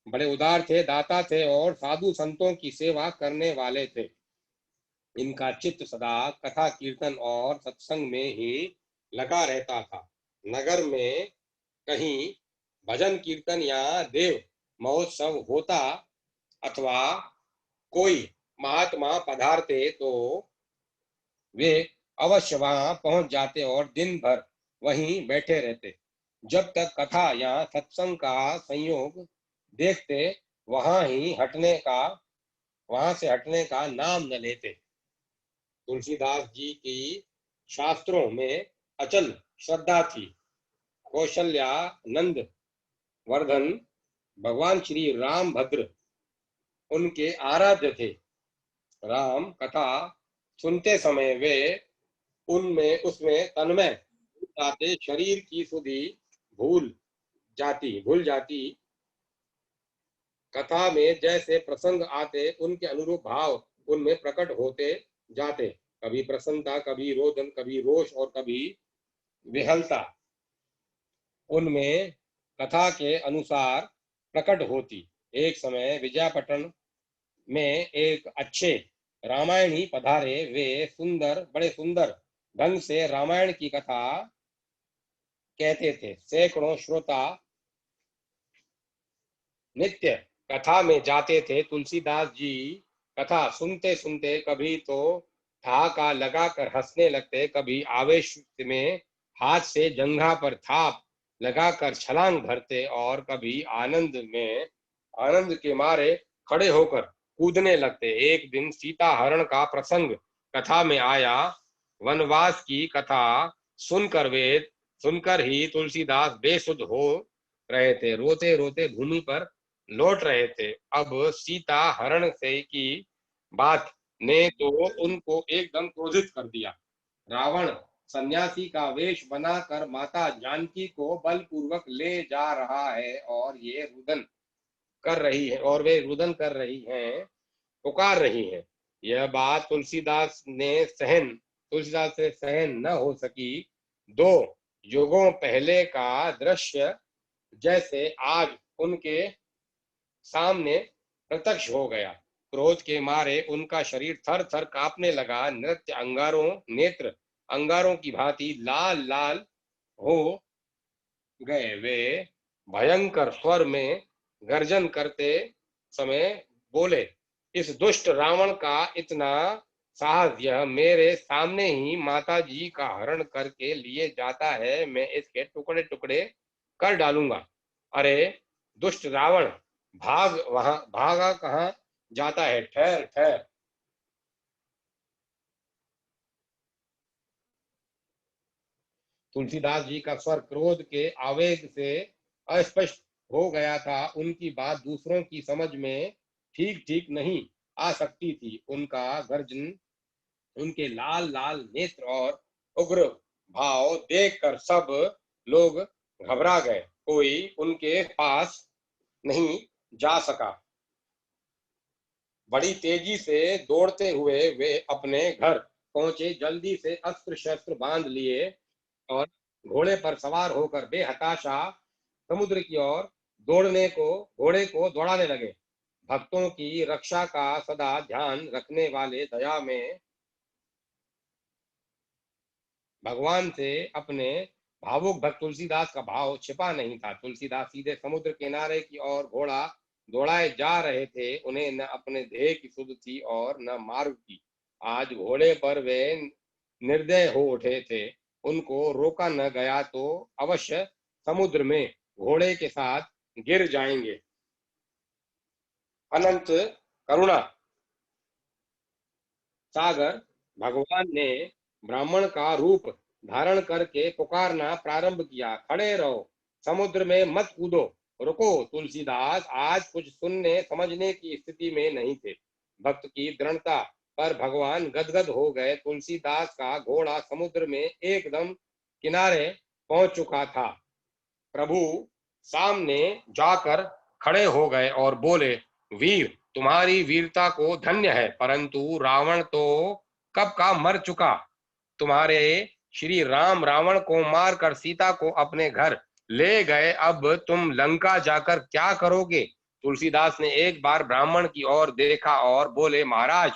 बड़े उदार थे, दाता थे और साधु संतों की सेवा करने वाले थे। इनका चित्त सदा कथा कीर्तन और सत्संग में ही लगा रहता था। नगर में कहीं भजन कीर्तन या देव महोत्सव होता अथवा कोई महात्मा पधारते तो वे अवश्य वहां पहुंच जाते और दिन भर वहीं बैठे रहते। जब तक कथा या सत्संग का संयोग देखते, वहां से हटने का नाम न लेते। तुलसीदास जी की शास्त्रों में अचल श्रद्धा थी। कौशल्या नंद वर्धन भगवान श्री रामभद्र उनके आराध्य थे। राम कथा सुनते समय वे उसमें तन्मय हो जाते, शरीर की सुधि भूल जाती। कथा में जैसे प्रसंग आते उनके अनुरूप भाव उनमें प्रकट होते जाते। कभी प्रसन्नता, कभी रोदन, कभी रोष और कभी विहलता उनमें कथा के अनुसार प्रकट होती। एक समय विजयापटन में एक अच्छे रामायणी पधारे। वे बड़े सुंदर ढंग से रामायण की कथा कहते थे। सैकड़ों श्रोता नित्य कथा में जाते थे। तुलसीदास जी कथा सुनते सुनते कभी तो ठहाका लगाकर हंसने लगते, कभी आवेश में हाथ से जंघा पर थाप लगाकर छलांग भरते और कभी आनंद के मारे खड़े होकर कूदने लगते। एक दिन सीता हरण का प्रसंग कथा में आया। वनवास की कथा सुनकर ही तुलसीदास बेसुध हो रहे थे, रोते रोते भूमि पर लौट रहे थे। अब सीता हरण से की बात ने तो उनको एकदम क्रोधित कर दिया। रावण सन्यासी का वेश बनाकर माता जानकी को बलपूर्वक ले जा रहा है और वे रुदन कर रही हैं, पुकार रही हैं। यह बात तुलसीदास से सहन न हो सकी। 2 युगों पहले का दृश्य जैसे आज उनके सामने प्रत्यक्ष हो गया। क्रोध के मारे उनका शरीर थर थर कांपने लगा। नेत्र अंगारों की भांति लाल लाल हो गए। वे भयंकर स्वर में गर्जन करते समय बोले, इस दुष्ट रावण का इतना साहस! यह मेरे सामने ही माता जी का हरण करके लिए जाता है। मैं इसके टुकड़े टुकड़े कर डालूंगा। अरे दुष्ट रावण, भागा कहाँ जाता है? ठहर ठहर। तुलसीदास जी का स्वर क्रोध के आवेग से अस्पष्ट हो गया था। उनकी बात दूसरों की समझ में ठीक ठीक नहीं आ सकती थी। उनका गर्जन, उनके लाल लाल नेत्र और उग्र भाव देखकर सब लोग घबरा गए। कोई उनके पास नहीं जा सका। बड़ी तेजी से दौड़ते हुए वे अपने घर पहुंचे। जल्दी से अस्त्र शस्त्र बांध लिए और घोड़े पर सवार होकर बेहताशा समुद्र की ओर घोड़े को दौड़ाने लगे। भक्तों की रक्षा का सदा ध्यान रखने वाले दया में भगवान से अपने भावुक भक्त तुलसीदास का भाव छिपा नहीं था। तुलसीदास सीधे समुद्र किनारे की ओर घोड़ा दौड़ाए जा रहे थे, उन्हें न अपने देह की सुध थी और न मार्ग की। आज घोड़े पर वे निर्दय हो उठे थे, उनको रोका न गया तो अवश्य समुद्र में घोड़े के साथ गिर जाएंगे। अनंत करुणा सागर भगवान ने ब्राह्मण का रूप धारण करके पुकारना प्रारंभ किया, खड़े रहो, समुद्र में मत कूदो, रुको। तुलसीदास आज कुछ सुनने समझने की स्थिति में नहीं थे। भक्त की दृढ़ता पर भगवान गदगद हो गए। तुलसीदास का घोड़ा समुद्र में एकदम किनारे पहुंच चुका था। प्रभु सामने जाकर खड़े हो गए और बोले, वीर, तुम्हारी वीरता को धन्य है, परंतु रावण तो कब का मर चुका। तुम्हारे श्री राम रावण को मारकर सीता को अपने घर ले गए, अब तुम लंका जाकर क्या करोगे। तुलसीदास ने एक बार ब्राह्मण की ओर देखा और बोले, महाराज,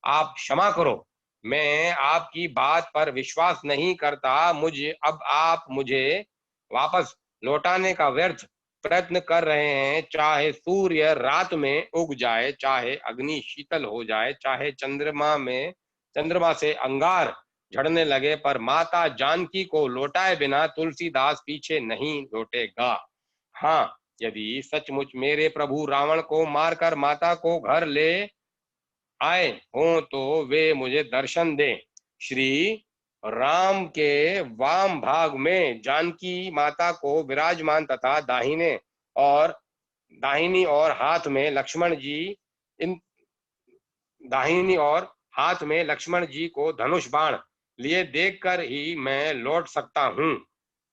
आप क्षमा करो, मैं आपकी बात पर विश्वास नहीं करता। मुझे अब आप मुझे वापस लौटाने का व्यर्थ प्रयत्न कर रहे हैं। चाहे सूर्य रात में उग जाए, चाहे अग्नि शीतल हो जाए, चाहे चंद्रमा से अंगार झड़ने लगे, पर माता जानकी को लौटाए बिना तुलसीदास पीछे नहीं लौटेगा। हाँ, यदि सचमुच मेरे प्रभु रावण को मारकर माता को घर ले आए हो तो वे मुझे दर्शन दें। श्री राम के वाम भाग में जानकी माता को विराजमान तथा दाहिनी और हाथ में लक्ष्मण जी इन दाहिनी और हाथ में लक्ष्मण जी को धनुष बाण लिए देखकर ही मैं लौट सकता हूं।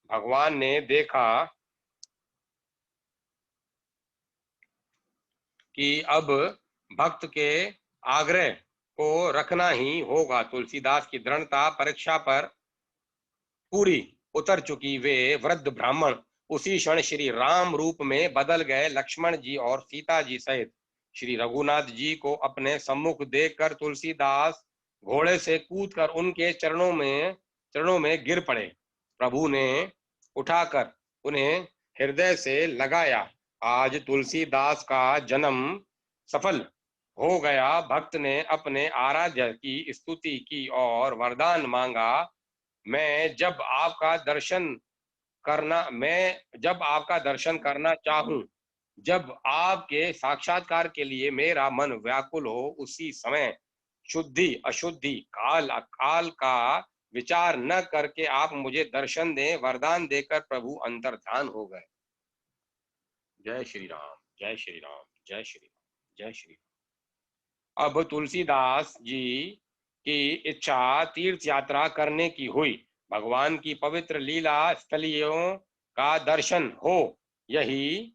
भगवान ने देखा कि अब भक्त के आग्रह को रखना ही होगा। तुलसीदास की दृढ़ता परीक्षा पर पूरी उतर चुकी। वे वृद्ध ब्राह्मण उसी क्षण श्री राम रूप में बदल गए। लक्ष्मण जी और सीता जी सहित श्री रघुनाथ जी को अपने सम्मुख देखकर तुलसीदास घोड़े से कूदकर उनके चरणों में गिर पड़े। प्रभु ने उठाकर उन्हें हृदय से लगाया। आज तुलसीदास का जन्म सफल हो गया। भक्त ने अपने आराध्य की स्तुति की और वरदान मांगा, मैं जब आपका दर्शन करना चाहूं, जब आपके साक्षात्कार के लिए मेरा मन व्याकुल हो, उसी समय शुद्धि अशुद्धि काल अकाल का विचार न करके आप मुझे दर्शन दें। वरदान देकर प्रभु अंतर्धान हो गए। जय श्री राम, जय श्री राम, जय श्री राम, जय श्री राम। अब तुलसीदास जी की इच्छा तीर्थ यात्रा करने की हुई। भगवान की पवित्र लीला स्थलियों का दर्शन हो, यही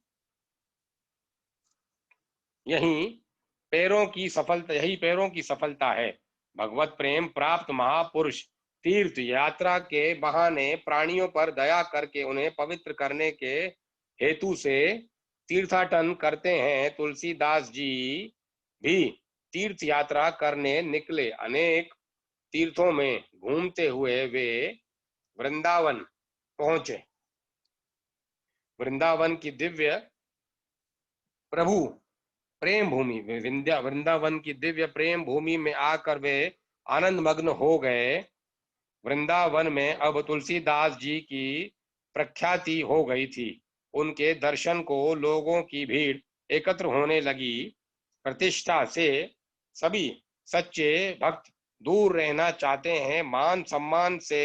पैरों की सफलता है। भगवत प्रेम प्राप्त महापुरुष तीर्थ यात्रा के बहाने प्राणियों पर दया करके उन्हें पवित्र करने के हेतु से तीर्थाटन करते हैं। तुलसीदास जी भी तीर्थ यात्रा करने निकले। अनेक तीर्थों में घूमते हुए वे वृंदावन पहुंचे। वृंदावन की दिव्य प्रभु प्रेम भूमि वृंदावन की दिव्य प्रेम भूमि में आकर वे आनंद मग्न हो गए। वृंदावन में अब तुलसीदास जी की प्रख्याति हो गई थी। उनके दर्शन को लोगों की भीड़ एकत्र होने लगी। प्रतिष्ठा से सभी सच्चे भक्त दूर रहना चाहते हैं। मान सम्मान से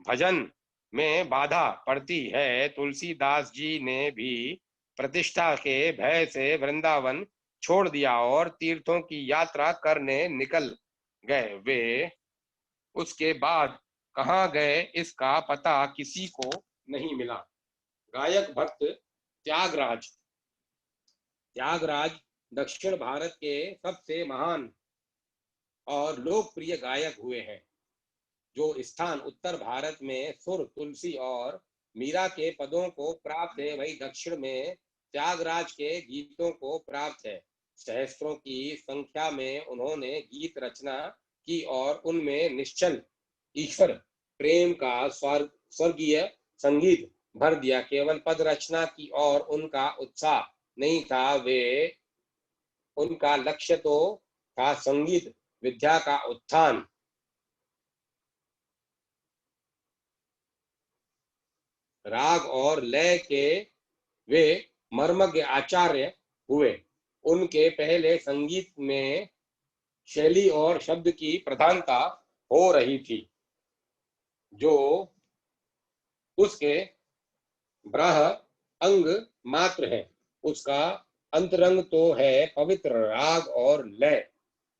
भजन में बाधा पड़ती है। तुलसीदास जी ने भी प्रतिष्ठा के भय से वृंदावन छोड़ दिया और तीर्थों की यात्रा करने निकल गए। वे उसके बाद कहाँ गए, इसका पता किसी को नहीं मिला। गायक भक्त त्यागराज दक्षिण भारत के सबसे महान और लोकप्रिय गायक हुए हैं। जो स्थान उत्तर भारत में सुर, तुलसी और मीरा के पदों को प्राप्त है, वही दक्षिण में त्यागराज के गीतों को प्राप्त है। सहस्त्रों की संख्या में उन्होंने गीत रचना की और उनमें निश्चल ईश्वर प्रेम का स्वर्गीय संगीत भर दिया। केवल पद रचना की और उनका उत्साह नहीं था। वे उनका लक्ष्य तो था संगीत विद्या का उत्थान। राग और लय के वे मर्मज्ञ आचार्य हुए। उनके पहले संगीत में शैली और शब्द की प्रधानता हो रही थी, जो उसके ब्राह अंग मात्र है। उसका अंतरंग तो है पवित्र राग और लय।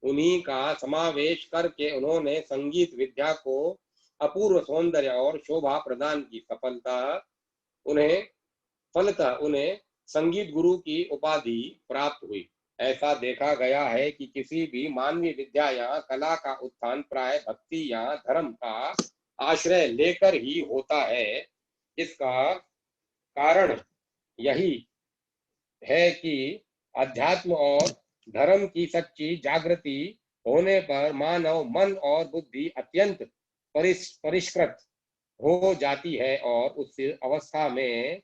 उन्हीं का समावेश करके उन्होंने संगीत विद्या को अपूर्व सौंदर्य और शोभा प्रदान की। उन्हें फलतः उन्हें संगीत गुरु की उपाधि प्राप्त हुई। ऐसा देखा गया है कि किसी भी मानवीय विद्या या कला का उत्थान प्राय भक्ति या धर्म का आश्रय लेकर ही होता है। इसका कारण यही है कि अध्यात्म और धर्म की सच्ची जागृति होने पर मानव मन और बुद्धि अत्यंत परिष्कृत हो जाती है और उस अवस्था में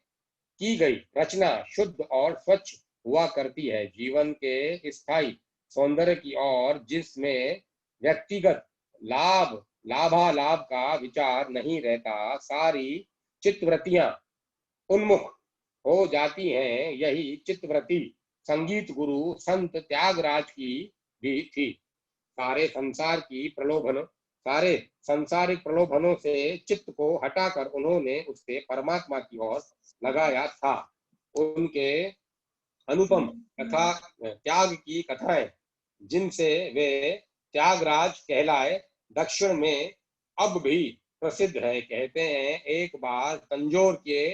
की गई रचना शुद्ध और स्वच्छ हुआ करती है। जीवन के स्थायी सौंदर्य की ओर, जिसमें व्यक्तिगत लाभालाभ का विचार नहीं रहता, सारी चित्तवृत्तियां उन्मुख हो जाती हैं। यही चित्तवृत्ति संगीत गुरु संत त्यागराज की भी थी। सारे संसार की प्रलोभन सारे संसारिक प्रलोभनों से चित्त को हटाकर उन्होंने उससे परमात्मा की ओर लगाया था। उनके अनुपम कथा त्याग की कथाएं, जिनसे वे त्यागराज कहलाए, दक्षिण में अब भी प्रसिद्ध है। कहते हैं एक बार तंजौर के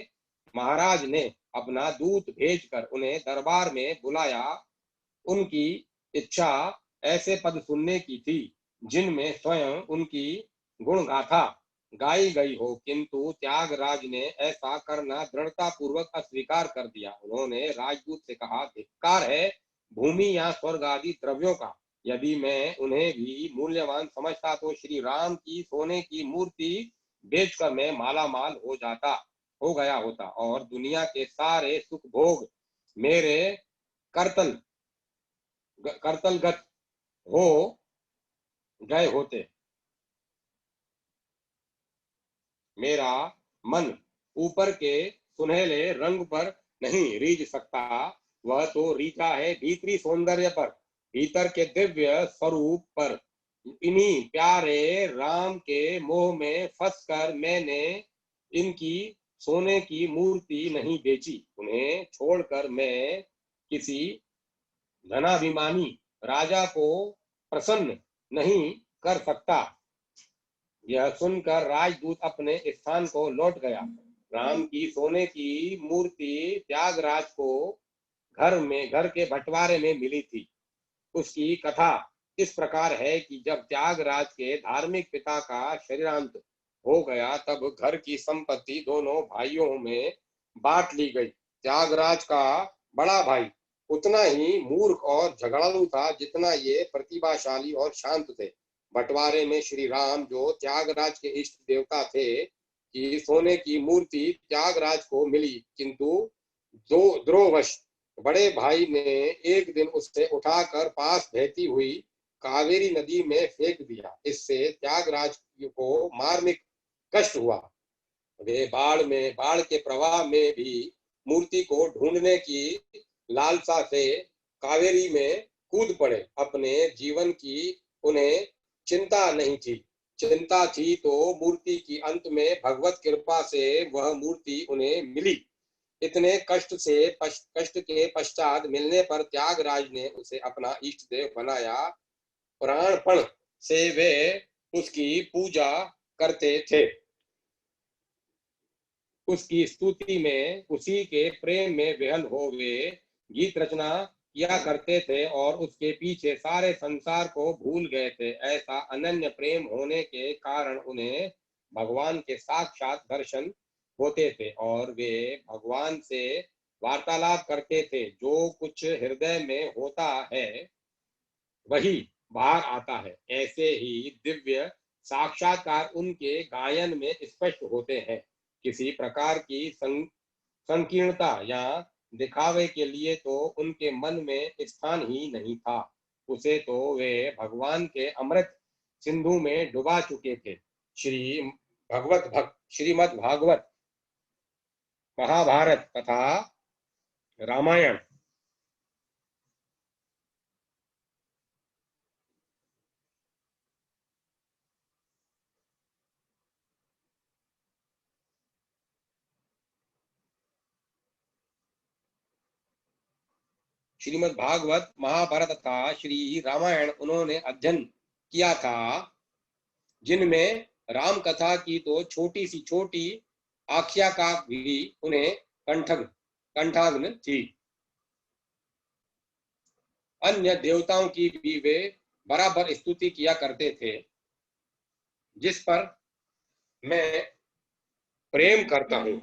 महाराज ने अपना दूत भेजकर उन्हें दरबार में बुलाया। उनकी इच्छा ऐसे पद सुनने की थी जिनमें स्वयं उनकी गुणगाथा गाई गई हो, किंतु त्यागराज ने ऐसा करना दृढ़ता पूर्वक अस्वीकार कर दिया। उन्होंने राजदूत से कहा, धिक्कार है भूमि या स्वर्ग आदि द्रव्यों का। यदि मैं उन्हें भी मूल्यवान समझता तो श्री राम की सोने की मूर्ति बेचकर मैं माला माल हो गया होता और दुनिया के सारे सुख भोग मेरे करतल करतलगत हो गए होते। मेरा मन ऊपर के सुनहले रंग पर नहीं रीझ सकता, वह तो रीझा है भीतरी सौंदर्य पर, भीतर के दिव्य स्वरूप पर। इन्हीं प्यारे राम के मोह में फंसकर मैंने इनकी सोने की मूर्ति नहीं बेची। उन्हें छोड़कर मैं किसी धनाभिमानी राजा को प्रसन्न नहीं कर सकता। यह सुनकर राजदूत अपने स्थान को लौट गया। राम की सोने की मूर्ति त्यागराज को घर के बंटवारे में मिली थी। उसकी कथा इस प्रकार है कि जब त्यागराज के धार्मिक पिता का शरीरांत हो गया, तब घर की संपत्ति दोनों भाइयों में बांट ली गई। त्यागराज का बड़ा भाई उतना ही मूर्ख और झगड़ालू था जितना ये प्रतिभाशाली और शांत थे। बंटवारे में श्री राम, जो त्यागराज के इष्ट देवता थे, की सोने की मूर्ति त्यागराज को मिली, किंतु दो द्रोवश बड़े भाई ने एक दिन उसे उठाकर पास बहती हुई कावेरी नदी में फेंक दिया। इससे त्यागराज को मार्मिक कष्ट हुआ। वे बाढ़ के प्रवाह में भी मूर्ति को ढूंढने की लालसा से कावेरी में कूद पड़े। अपने जीवन की उन्हें चिंता नहीं थी। चिंता थी तो मूर्ति की अंत में भगवत कृपा से वह मूर्ति उन्हें मिली। इतने कष्ट के पश्चात मिलने पर त्यागराज ने उसे अपना इष्ट देव बनाया। प्राणपण से वे उसकी पूजा करते थे, उसकी स्तुति में, उसी के प्रेम में विहल हो वे गीत रचना किया करते थे और उसके पीछे सारे संसार को भूल गए थे। ऐसा अनन्य प्रेम होने के कारण उन्हें भगवान के साक्षात दर्शन होते थे और वे भगवान से वार्तालाप करते थे। जो कुछ हृदय में होता है वही बाहर आता है। ऐसे ही दिव्य साक्षात्कार उनके गायन में स्पष्ट होते हैं। किसी प्रकार की संकीर्णता या दिखावे के लिए तो उनके मन में स्थान ही नहीं था। उसे तो वे भगवान के अमृत सिंधु में डुबा चुके थे। श्रीमद् भागवत, महाभारत तथा रामायण श्रीमद् भागवत, महाभारत तथा श्री रामायण उन्होंने अध्ययन किया था, जिनमें राम कथा की तो छोटी सी छोटी आख्या का भी उन्हें कंठाग्न थी। अन्य देवताओं की भी वे बराबर स्तुति किया करते थे। जिस पर मैं प्रेम करता हूं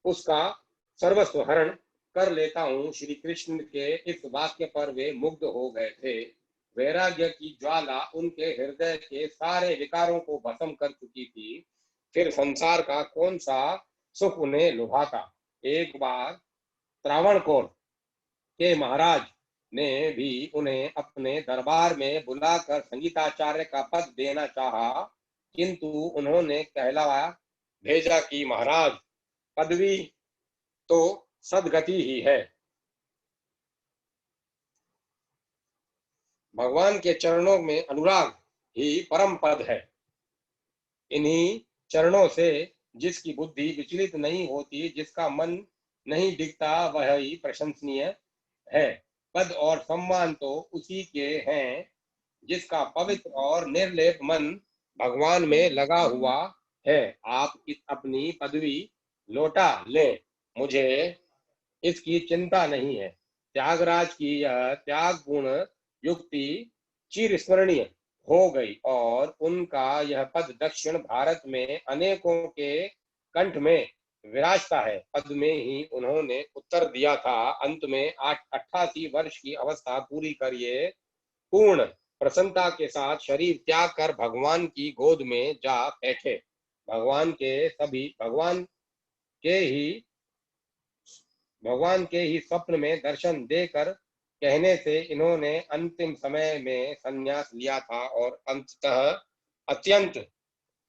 उसका सर्वस्व हरण कर लेता हूं। श्री कृष्ण के इस वाक्य पर वे मुग्ध हो गए थे। वैराग्य की ज्वाला उनके हृदय के सारे विकारों को भस्म कर चुकी थी। फिर संसार का कौन सा सुख उन्हें लुभाता। एक बार त्रावणकोर के महाराज ने भी उन्हें अपने दरबार में बुलाकर संगीताचार्य का पद देना चाहा, किंतु उन्होंने कहला भेजा कि महाराज, पदवी तो सदगति ही है। भगवान के चरणों में अनुराग ही परम पद है। इन्हीं चरणों से जिसकी बुद्धि विचलित नहीं होती, जिसका मन नहीं दिखता, वह ही प्रशंसनीय है। पद और सम्मान तो उसी के हैं जिसका पवित्र और निर्लेप मन भगवान में लगा हुआ है। आप अपनी पदवी लौटा लें, मुझे इसकी चिंता नहीं है। त्यागराज की यह त्याग गुण युक्ति चिरस्मरणीय हो गई और उनका यह पद दक्षिण भारत में अनेकों के कंठ में विराजता है। पद में ही उन्होंने उत्तर दिया था। अंत में 88 वर्ष की अवस्था पूरी कर ये पूर्ण प्रसन्नता के साथ शरीर त्याग कर भगवान की गोद में जा बैठे। भगवान के ही स्वप्न में दर्शन देकर कहने से इन्होंने अंतिम समय में संन्यास लिया था और अंततः अत्यंत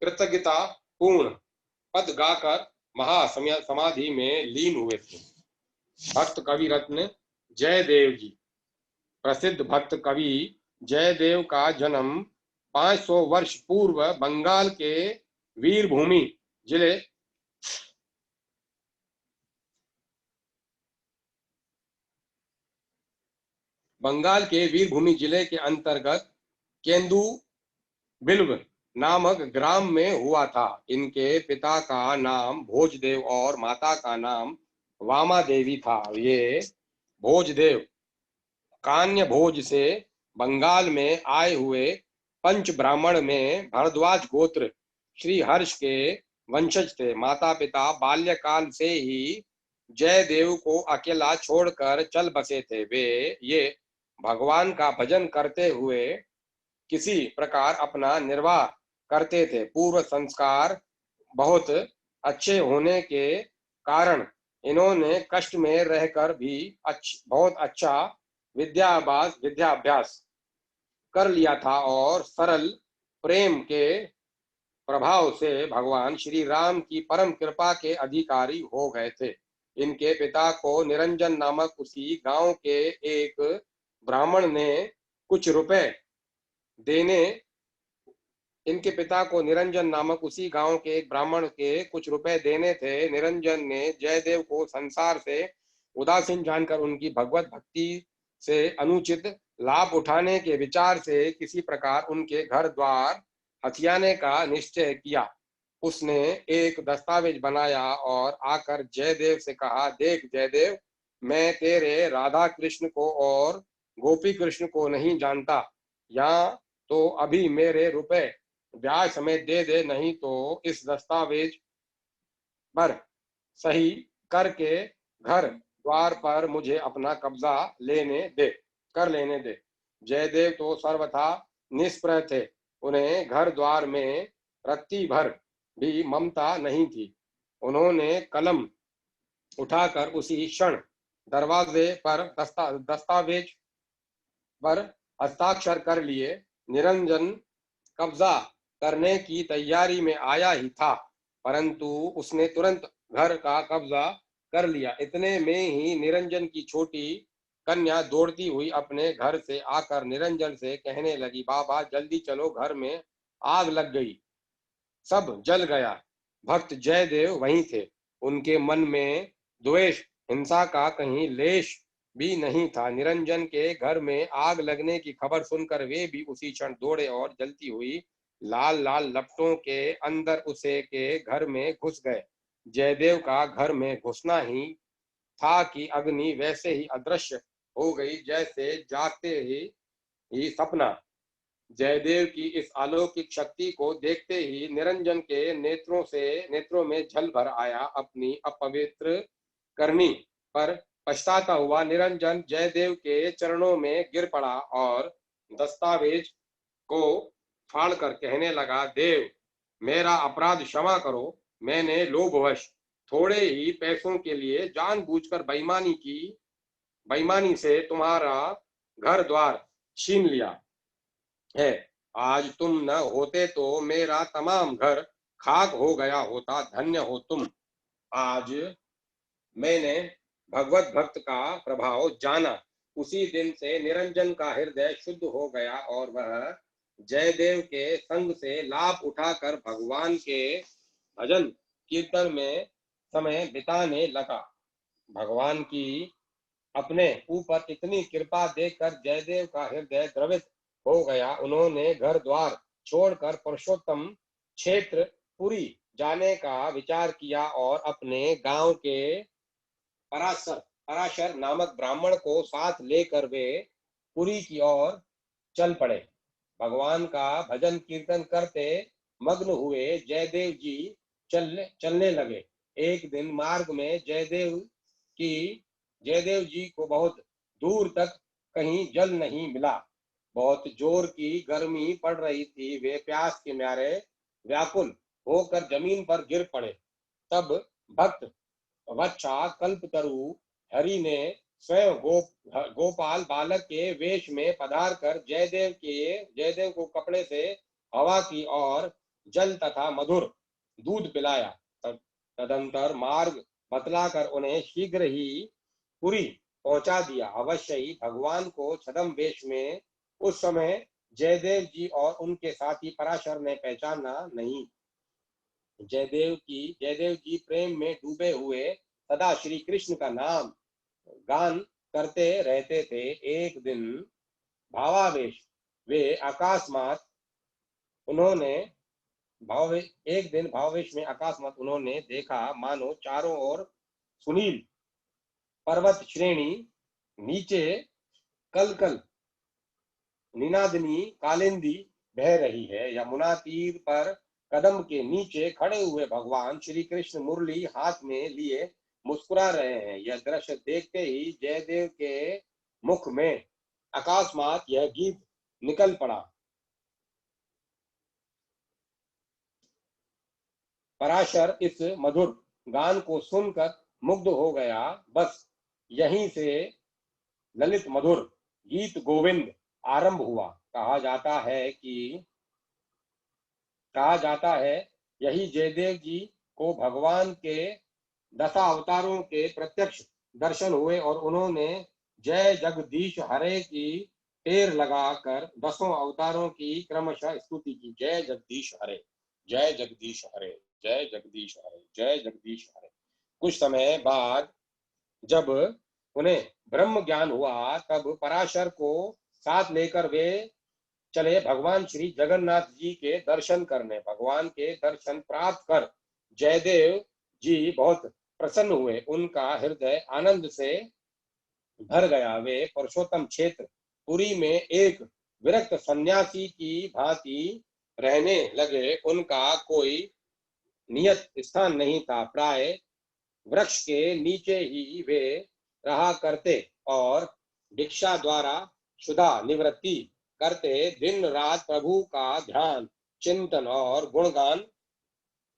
कृतज्ञता पूर्ण पद गाकर महासमाधि में लीन हुए थे। भक्त कवि रत्न जयदेव जी। प्रसिद्ध भक्त कवि जयदेव का जन्म 500 वर्ष पूर्व बंगाल के वीरभूमि जिले के अंतर्गत केंदू बिल्व नामक ग्राम में हुआ था। इनके पिता का नाम भोजदेव और माता का नाम वामा देवी था। ये भोजदेव कान्य भोज से बंगाल में आए हुए पंच ब्राह्मण में भरद्वाज गोत्र श्री हर्ष के वंशज थे। माता पिता बाल्यकाल से ही जयदेव को अकेला छोड़कर चल बसे थे। ये भगवान का भजन करते हुए किसी प्रकार अपना निर्वाह करते थे। पूर्व संस्कार बहुत अच्छे होने के कारण इन्होंने कष्ट में रहकर भी बहुत अच्छा विद्याभ्यास कर लिया था और सरल प्रेम के प्रभाव से भगवान श्री राम की परम कृपा के अधिकारी हो गए थे। इनके पिता को निरंजन नामक उसी गांव के एक ब्राह्मण ने कुछ रुपए देने थे। निरंजन ने जयदेव को संसार से उदासीन जानकर उनकी भगवत भक्ति से अनुचित लाभ उठाने के विचार से किसी प्रकार उनके घर द्वार हथियाने का निश्चय किया। उसने एक दस्तावेज बनाया और आकर जयदेव से कहा, देख जयदेव, मैं तेरे राधा कृष्ण को और गोपी कृष्ण को नहीं जानता। यहाँ तो अभी मेरे रुपए ब्याज समेत दे दे, नहीं तो इस दस्तावेज पर सही करके घर द्वार पर मुझे अपना कब्जा कर लेने दे। जयदेव तो सर्वथा निष्प्रह थे। उन्हें घर द्वार में रत्ती भर भी ममता नहीं थी। उन्होंने कलम उठाकर उसी क्षण दरवाजे पर दस्तावेज पर हस्ताक्षर कर लिए। निरंजन कब्जा करने की तैयारी में आया ही था, परंतु उसने तुरंत घर का कब्जा कर लिया। इतने में ही निरंजन की छोटी कन्या दौड़ती हुई अपने घर से आकर निरंजन से कहने लगी, बाबा जल्दी चलो, घर में आग लग गई, सब जल गया। भक्त जयदेव वहीं थे। उनके मन में द्वेष, हिंसा का कहीं लेश भी नहीं था। निरंजन के घर में आग लगने की खबर सुनकर वे भी उसी क्षण दौड़े और जलती हुई लाल लाल लपटों के अंदर उसे के घर में घुस गए। जयदेव का घर में घुसना ही था कि अग्नि वैसे ही अदृश्य हो गई जैसे जागते ही सपना। जयदेव की इस अलौकिक शक्ति को देखते ही निरंजन के नेत्रों में जल भर आया। अपनी अपवित्र करनी पर पछताता हुआ निरंजन जयदेव के चरणों में गिर पड़ा और दस्तावेज को फाड़कर कहने लगा, देव मेरा अपराध क्षमा करो। मैंने लोभवश थोड़े ही पैसों के लिए जानबूझकर बेईमानी से तुम्हारा घर द्वार छीन लिया है। आज तुम न होते तो मेरा तमाम घर खाक हो गया होता। धन्य हो तुम। आज मैंने भगवत भक्त का प्रभाव जाना। उसी दिन से निरंजन का हृदय शुद्ध हो गया और वह जयदेव के संग से लाभ उठाकर भगवान के भजन कीर्तन में समय बिताने लगा। भगवान की अपने ऊपर इतनी कृपा देखकर जयदेव का हृदय द्रवित हो गया। उन्होंने घर द्वार छोड़कर पुरुषोत्तम क्षेत्र पुरी जाने का विचार किया और अपने गांव के पराशर नामक ब्राह्मण को साथ लेकर वे पुरी की ओर चल पड़े। भगवान का भजन कीर्तन करते मग्न हुए जयदेव जी चलने लगे। एक दिन मार्ग में जयदेव जी को बहुत दूर तक कहीं जल नहीं मिला। बहुत जोर की गर्मी पड़ रही थी। वे प्यास के मारे व्याकुल होकर जमीन पर गिर पड़े। तब भक्त वत्सा कल्पतरु हरि ने स्वयं गोपाल बालक के वेश में पधार कर जयदेव को कपड़े से हवा की और जल तथा मधुर दूध पिलाया। तदंतर मार्ग बतलाकर उन्हें शीघ्र ही पुरी पहुंचा दिया। अवश्य ही भगवान को छद्म वेश में उस समय जयदेव जी और उनके साथी पराशर ने पहचाना नहीं। जयदेव जी प्रेम में डूबे हुए सदा श्री कृष्ण का नाम गान करते रहते थे। एक दिन भावावेश में अकस्मात उन्होंने देखा मानो चारों ओर सुनील पर्वत श्रेणी, नीचे कलकल निनादनी कालिंदी बह रही है। यमुना तीर पर कदम के नीचे खड़े हुए भगवान श्री कृष्ण मुरली हाथ में लिए मुस्कुरा रहे हैं। यह दृश्य देखते ही जयदेव के मुख में अकस्मात यह गीत निकल पड़ा। पराशर इस मधुर गान को सुनकर मुग्ध हो गया। बस यहीं से ललित मधुर गीत गोविंद आरंभ हुआ। कहा जाता है यही जयदेव जी को भगवान के दशा अवतारों के प्रत्यक्ष दर्शन हुए और उन्होंने जय जगदीश हरे की टेर लगाकर दसों अवतारों की क्रमशः स्तुति की। जय जगदीश हरे, जय जगदीश हरे, जय जगदीश हरे, जय जगदीश हरे। कुछ समय बाद जब उन्हें ब्रह्म ज्ञान हुआ तब पराशर को साथ लेकर वे चले भगवान श्री जगन्नाथ जी के दर्शन करने। भगवान के दर्शन प्राप्त कर जयदेव जी बहुत प्रसन्न हुए। उनका हृदय आनंद से भर गया। वे पुरुषोत्तम क्षेत्र पुरी में एक विरक्त सन्यासी की भांति रहने लगे। उनका कोई नियत स्थान नहीं था। प्राय वृक्ष के नीचे ही वे रहा करते और भिक्षा द्वारा क्षुधा निवृत्ति करते। दिन रात प्रभु का ध्यान, चिंतन और गुणगान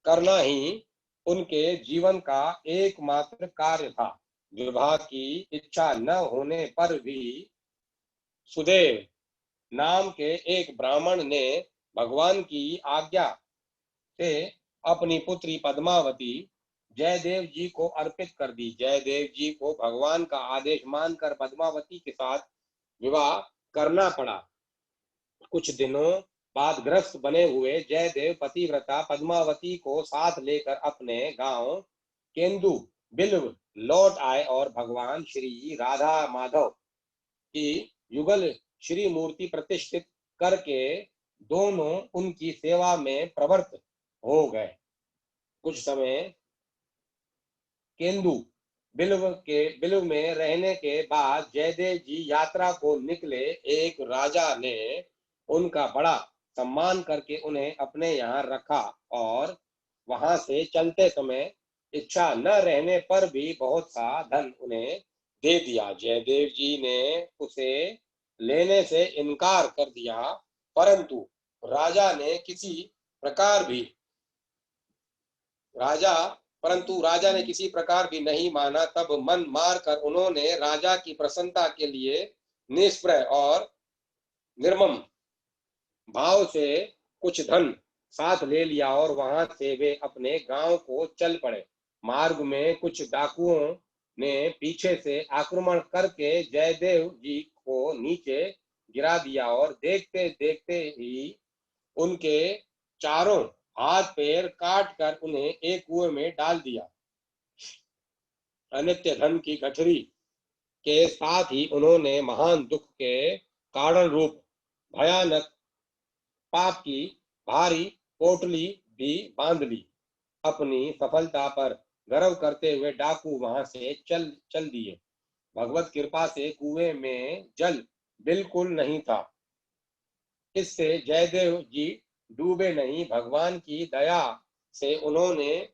करना ही उनके जीवन का एकमात्र कार्य था। विवाह की इच्छा न होने पर भी सुदेव नाम के एक ब्राह्मण ने भगवान की आज्ञा से अपनी पुत्री पद्मावती जयदेव जी को अर्पित कर दी। जयदेव जी को भगवान का आदेश मानकर पद्मावती के साथ विवाह करना पड़ा। कुछ दिनों बाद गृहस्थ बने हुए जयदेव पतिव्रता पद्मावती को साथ लेकर अपने गांव केंदु बिल्व लौट आए और भगवान श्री राधा माधव की युगल श्री मूर्ति प्रतिष्ठित करके दोनों उनकी सेवा में प्रवृत्त हो गए। कुछ समय केंदु बिल्व में रहने के बाद जयदेव जी यात्रा को निकले। एक राजा ने उनका बड़ा सम्मान करके उन्हें अपने यहाँ रखा और वहां से चलते समय इच्छा न रहने पर भी बहुत सा धन उन्हें दे दिया। जयदेव जी ने उसे लेने से इनकार कर दिया, परंतु राजा ने किसी प्रकार भी नहीं माना। तब मन मार कर उन्होंने राजा की प्रसन्नता के लिए निष्प्रय और निर्मम भाव से कुछ धन साथ ले लिया और वहां से वे अपने गांव को चल पड़े। मार्ग में कुछ डाकुओं ने पीछे से आक्रमण करके जयदेव जी को नीचे गिरा दिया और देखते देखते ही उनके चारों हाथ पैर काट कर उन्हें एक कुएं में डाल दिया। अनित्य धन की गठरी के साथ ही उन्होंने महान दुख के कारण रूप भयानक पाप की भारी पोटली भी बांध ली। अपनी सफलता पर गर्व करते हुए डाकू वहां से चल दिए। भगवत कृपा से कुएं में जल बिल्कुल नहीं था, इससे जयदेव जी डूबे नहीं। भगवान की दया से उन्हें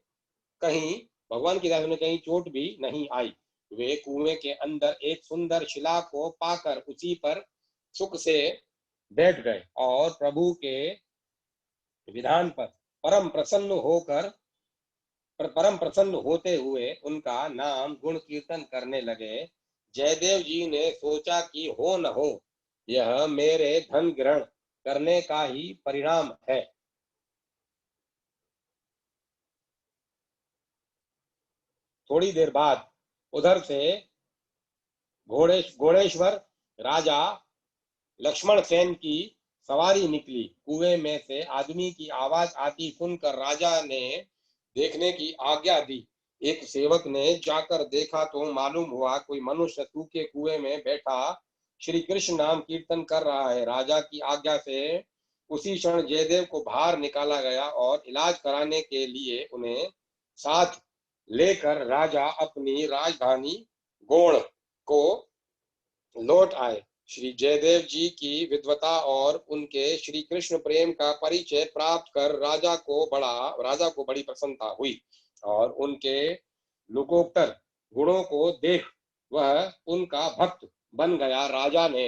कहीं चोट भी नहीं आई। वे कुएं के अंदर एक सुंदर शिला को पाकर उसी पर सुख से बैठ गए और प्रभु के विधान पर परम प्रसन्न होते हुए उनका नाम गुण कीर्तन करने लगे। जयदेव जी ने सोचा कि हो न हो यह मेरे धन ग्रहण करने का ही परिणाम है। थोड़ी देर बाद उधर से घोड़ेश्वर राजा लक्ष्मण सेन की सवारी निकली। कुएं में से आदमी की आवाज आती सुनकर राजा ने देखने की आज्ञा दी। एक सेवक ने जाकर देखा तो मालूम हुआ कोई मनुष्य सूखे कुएं में बैठा श्री कृष्ण नाम कीर्तन कर रहा है। राजा की आज्ञा से उसी क्षण जयदेव को बाहर निकाला गया और इलाज कराने के लिए उन्हें साथ लेकर राजा अपनी राजधानी गोण को लौट आए। श्री जयदेव जी की विद्वता और उनके श्री कृष्ण प्रेम का परिचय प्राप्त कर राजा को बड़ी प्रसन्नता हुई और उनके लोकोत्तर गुणों को देख वह उनका भक्त बन गया। राजा ने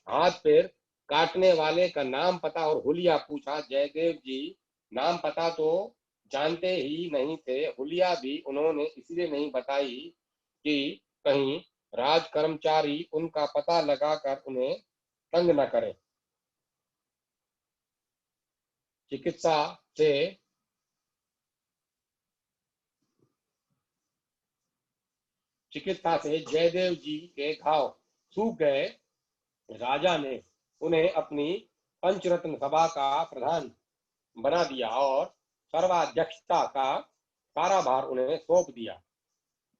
हाथ पैर काटने वाले का नाम पता और हुलिया पूछा। जयदेव जी नाम पता तो जानते ही नहीं थे, हुलिया भी उन्होंने इसलिए नहीं बताई कि कहीं राज कर्मचारी उनका पता लगाकर उन्हें तंग न करे। चिकित्सा से जयदेव जी के घाव सूख गए। राजा ने उन्हें अपनी पंचरत्न सभा का प्रधान बना दिया और सर्वाध्यक्षता का सारा भार उन्हें सौंप दिया।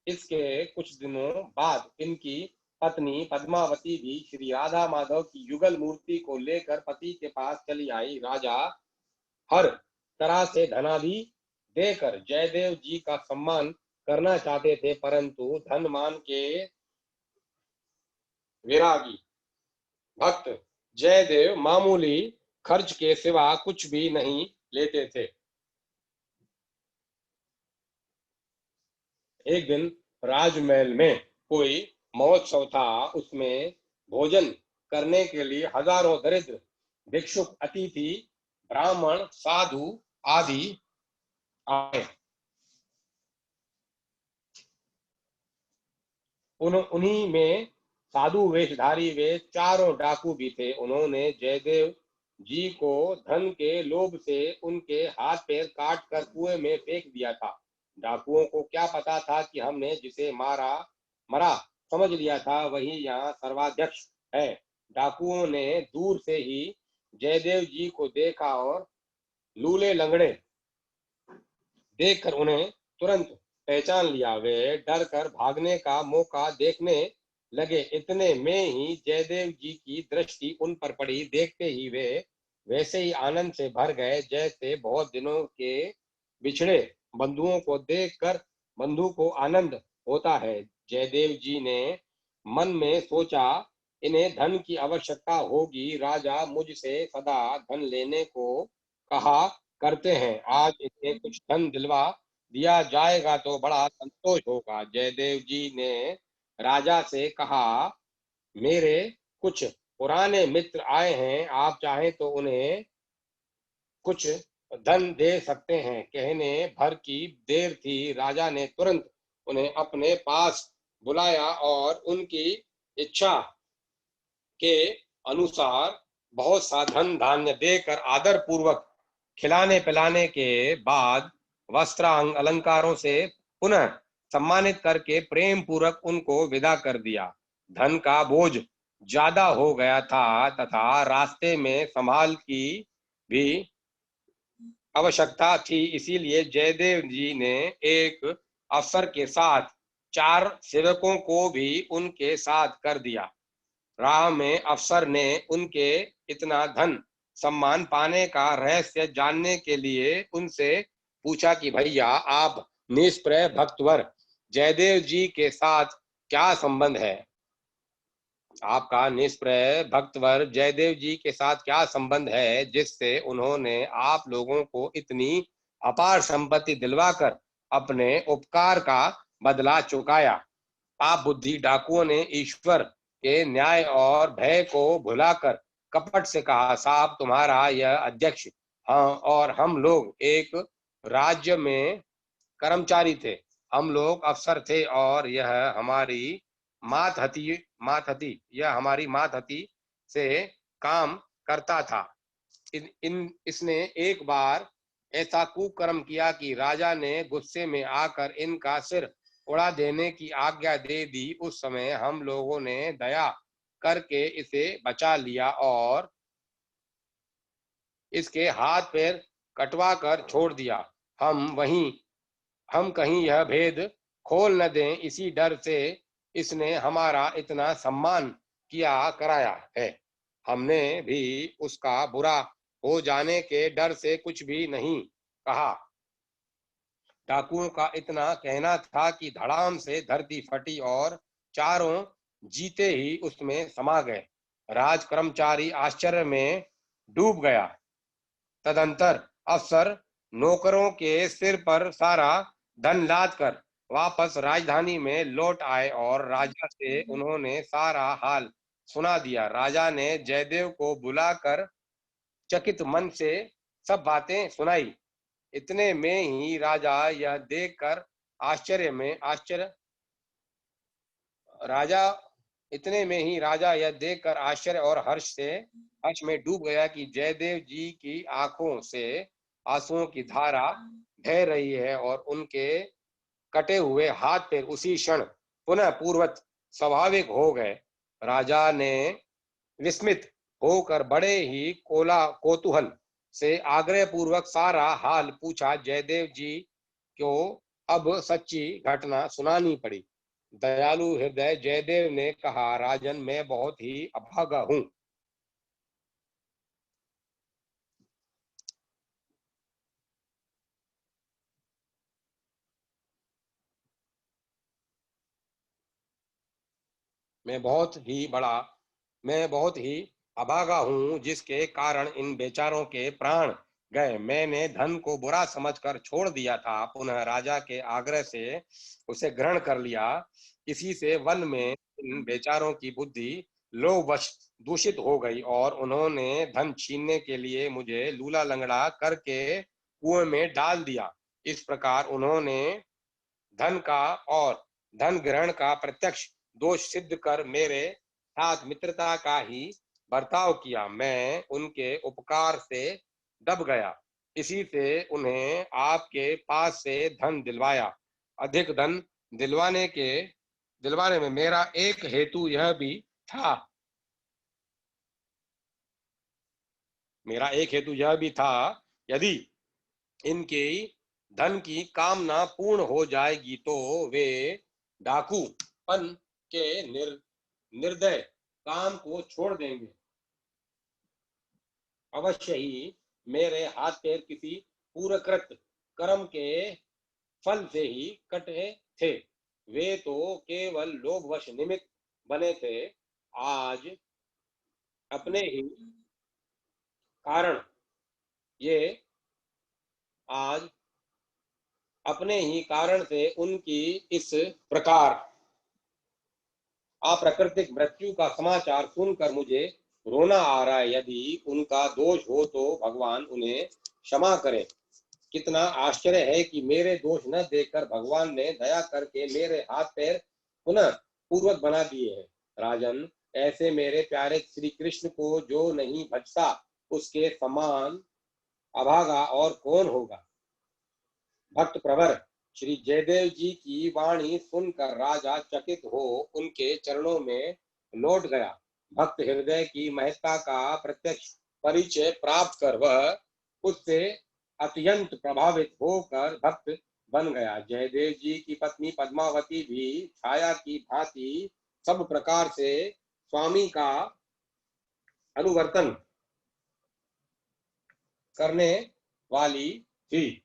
इसके कुछ दिनों बाद इनकी पत्नी पद्मावती भी श्री राधा माधव की युगल मूर्ति को लेकर पति के पास चली आई। राजा हर तरह से धनादि देकर जयदेव जी का सम्मान करना चाहते थे, परंतु धन मान के विरागी भक्त जयदेव मामूली खर्च के सिवा कुछ भी नहीं लेते थे। एक दिन राजमहल में कोई महोत्सव था। उसमें भोजन करने के लिए हजारों दरिद्र भिक्षुक, अतिथि, ब्राह्मण, साधु आदि आए। उन्हीं में साधु वेशधारी वे चारों डाकू भी थे। उन्होंने जयदेव जी को धन के लोभ से उनके हाथ पैर काट कर कुएं में फेंक दिया था। डाकुओं को क्या पता था कि हमने जिसे मरा समझ लिया था वही यहाँ सर्वाध्यक्ष है। डाकुओं ने दूर से ही जयदेव जी को देखा और लूले लंगड़े देखकर उन्हें तुरंत पहचान लिया। वे डर कर भागने का मौका देखने लगे। इतने में ही जयदेव जी की दृष्टि उन पर पड़ी। देखते ही वे वैसे ही आनंद से भर गए जैसे बहुत दिनों के बिछड़े बंधुओं को देखकर बंधु को आनंद होता है। जयदेव जी ने मन में सोचा, इन्हें धन की आवश्यकता होगी। राजा मुझसे सदा धन लेने को कहा करते हैं। आज इन्हें कुछ धन दिलवा दिया जाएगा तो बड़ा संतोष होगा। जयदेव जी ने राजा से कहा, मेरे कुछ पुराने मित्र आए हैं, आप चाहें तो उन्हें कुछ धन दे सकते हैं। कहने भर की देर थी, राजा ने तुरंत उन्हें अपने पास बुलाया और उनकी इच्छा के अनुसार बहुत सा धन धान्य देकर आदर पूर्वक खिलाने पिलाने के बाद वस्त्रांग अलंकारों से पुनः सम्मानित करके प्रेम पूर्वक उनको विदा कर दिया। धन का बोझ ज्यादा हो गया था तथा रास्ते में संभाल की भी आवश्यकता थी। इसीलिए जयदेव जी ने एक अफसर के साथ 4 सेवकों को भी उनके साथ कर दिया। राह में अफसर ने उनके इतना धन सम्मान पाने का रहस्य जानने के लिए उनसे पूछा कि भैया, आप निष्प्रय भक्तवर जयदेव जी के साथ क्या संबंध है? आपका निष्प्रय भक्तवर जयदेव जी के साथ क्या संबंध है जिससे उन्होंने आप लोगों को इतनी अपार संपत्ति दिलवाकर अपने उपकार का बदला चुकाया? आप बुद्धि डाकुओं ने ईश्वर के न्याय और भय को भुलाकर कपट से कहा, साहब तुम्हारा यह अध्यक्ष हाँ और हम लोग एक राज्य में कर्मचारी थे। हम लोग अफसर थे और यह हमारी मात हती से काम करता था। इसने एक बार ऐसा कुकर्म किया कि राजा ने गुस्से में आकर इनका सिर उड़ा देने की आज्ञा दे दी। उस समय हम लोगों ने दया करके इसे बचा लिया और इसके हाथ पैर कटवा कर छोड़ दिया। हम कहीं यह भेद खोल न दें, इसी डर से इसने हमारा इतना सम्मान किया कराया है। हमने भी उसका बुरा हो जाने के डर से कुछ भी नहीं कहा। डाकुओं का इतना कहना था कि धड़ाम से धरती फटी और चारों जीते ही उसमें समा गए। राज कर्मचारी आश्चर्य में डूब गया। तदंतर अफसर नौकरों के सिर पर सारा धन लाद कर वापस राजधानी में लौट आए और राजा से उन्होंने सारा हाल सुना दिया। राजा ने जयदेव को बुलाकर चकित मन से सब बातें सुनाई। इतने में ही राजा यह देखकर राजा आश्चर्य और हर्ष में डूब गया कि जयदेव जी की आंखों से आंसुओं की धारा बह रही है और उनके कटे हुए हाथ पैर उसी क्षण पुनः पूर्वत स्वाभाविक हो गए। राजा ने विस्मित होकर बड़े ही कौतूहल से आग्रह पूर्वक सारा हाल पूछा। जयदेव जी को अब सच्ची घटना सुनानी पड़ी। दयालु हृदय जयदेव ने कहा, राजन, मैं बहुत ही अभागा हूं। मैं बहुत ही अभागा हूं जिसके कारण इन बेचारों के प्राण गए। मैंने धन को बुरा समझकर छोड़ दिया था, पुनः राजा के आग्रह से उसे ग्रहण कर लिया। इसी से वन में इन बेचारों की बुद्धि लोभवश दूषित हो गई और उन्होंने धन छीनने के लिए मुझे लूला लंगड़ा करके कुएं में डाल दिया। इस प्रकार उन्होंने धन का और धन ग्रहण का प्रत्यक्ष दोष सिद्ध कर मेरे साथ मित्रता का ही बर्ताव किया। मैं उनके उपकार से दब गया, इसी से उन्हें आपके पास से धन दिलवाया। अधिक धन दिलवाने में मेरा एक हेतु यह भी था यदि इनके धन की कामना पूर्ण हो जाएगी तो वे डाकूपन के निर्दय काम को छोड़ देंगे। अवश्य ही मेरे हाथ पैर किसी पूर्वकृत कर्म के फल से ही कटे थे। वे तो केवल लोभवश निमित्त बने थे। आज अपने ही कारण ये आज अपने ही कारण से उनकी इस प्रकार अप्राकृतिक मृत्यु का समाचार सुनकर मुझे रोना आ रहा है। यदि उनका दोष हो तो भगवान उन्हें क्षमा करें। कितना आश्चर्य है कि मेरे दोष न देखकर भगवान ने दया करके मेरे हाथ पैर पुनः पूर्वक बना दिए हैं। राजन, ऐसे मेरे प्यारे श्री कृष्ण को जो नहीं भजता उसके समान अभागा और कौन होगा। भक्त प्रवर श्री जयदेव जी की वाणी सुनकर राजा चकित हो उनके चरणों में लौट गया। भक्त हृदय की महत्ता का प्रत्यक्ष परिचय प्राप्त कर वह उससे अत्यंत प्रभावित होकर भक्त बन गया। जयदेव जी की पत्नी पद्मावती भी छाया की भांति सब प्रकार से स्वामी का अनुवर्तन करने वाली थी।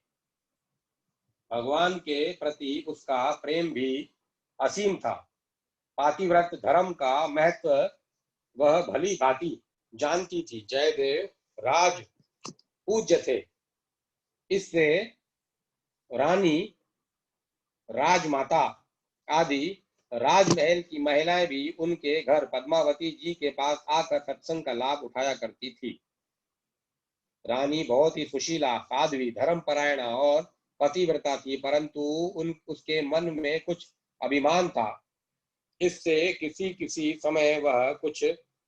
भगवान के प्रति उसका प्रेम भी असीम था। पातिव्रत धर्म का महत्व वह भली भांति जानती थी। जयदेव राज पूज्य थे, इससे रानी, राजमाता आदि राजमहल की महिलाएं भी उनके घर पद्मावती जी के पास आकर सत्संग का लाभ उठाया करती थी। रानी बहुत ही सुशीला, साध्वी, धर्मपरायणा और पतिव्रता थी, परंतु उसके मन में कुछ अभिमान था। इससे किसी किसी समय वह कुछ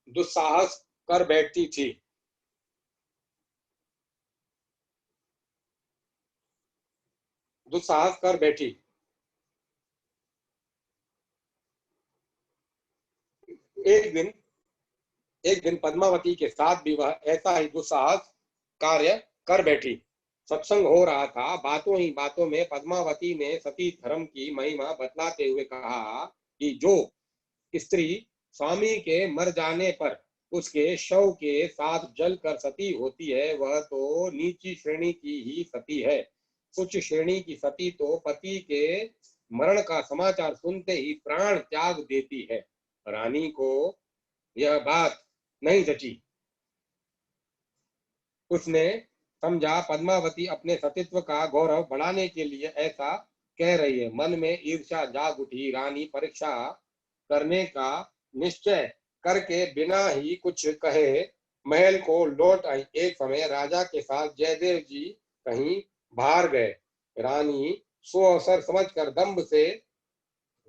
दुस्साहस कर बैठती थी। दुस्साहस कर बैठी। एक दिन पद्मावती के साथ भी वह ऐसा ही दुस्साहस कार्य कर बैठी। सत्संग हो रहा था। बातों ही बातों में पद्मावती ने सती धर्म की महिमा बतलाते हुए कहा कि जो स्त्री स्वामी के मर जाने पर उसके शव के साथ जलकर सती होती है वह तो नीची श्रेणी की ही सती है। उच्च श्रेणी की सती तो पति के मरण का समाचार सुनते ही प्राण त्याग देती है। रानी को यह बात नहीं जची। उसने समझा पद्मावती अपने सतीत्व का गौरव बढ़ाने के लिए ऐसा कह रही है। मन में ईर्ष्या जाग उठी। रानी परीक्षा करने का निश्चय करके बिना ही कुछ कहे महल को लौट आई। एक समय राजा के साथ जयदेव जी कहीं बाहर गए। रानी सो अवसर समझकर दंभ से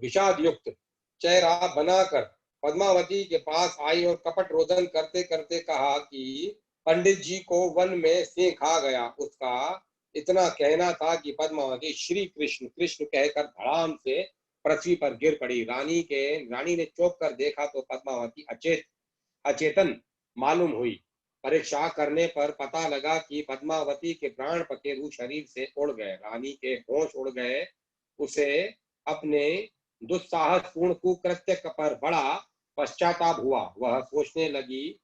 विषाद युक्त चेहरा बनाकर पद्मावती के पास आई और कपट रोदन करते करते कहा कि पंडित जी को वन में सिंह खा गया। उसका इतना कहना था कि पद्मावती श्री कृष्ण कृष्ण कहकर धड़ाम से पृथ्वी पर गिर पड़ी। रानी ने चौंक कर देखा तो पद्मावती अचेतन मालूम हुई। परीक्षा करने पर पता लगा कि पद्मावती के प्राण पखेरु शरीर से उड़ गए। रानी के होश उड़ गए। उसे अपने दुस्साहसपूर्ण कुकृत्य पर बड़ा पश्चाताप हुआ। वह सोचने लगी,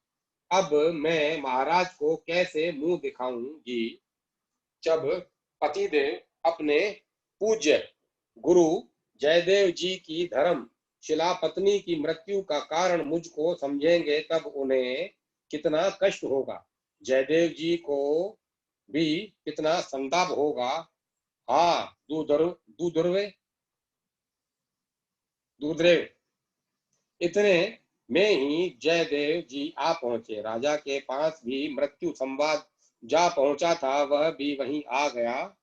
अब मैं महाराज को कैसे मुंह दिखाऊंगी जब पतिदेव अपने पूज्य गुरु जयदेव जी की धर्म शिला पत्नी की मृत्यु का कारण मुझको समझेंगे तब उन्हें कितना कष्ट होगा। जयदेव जी को भी कितना संताप होगा। हाँ, दूरदेव इतने में ही जयदेव जी आ पहुंचे। राजा के पास भी मृत्यु संवाद जा पहुंचा था, वह भी वहीं आ गया।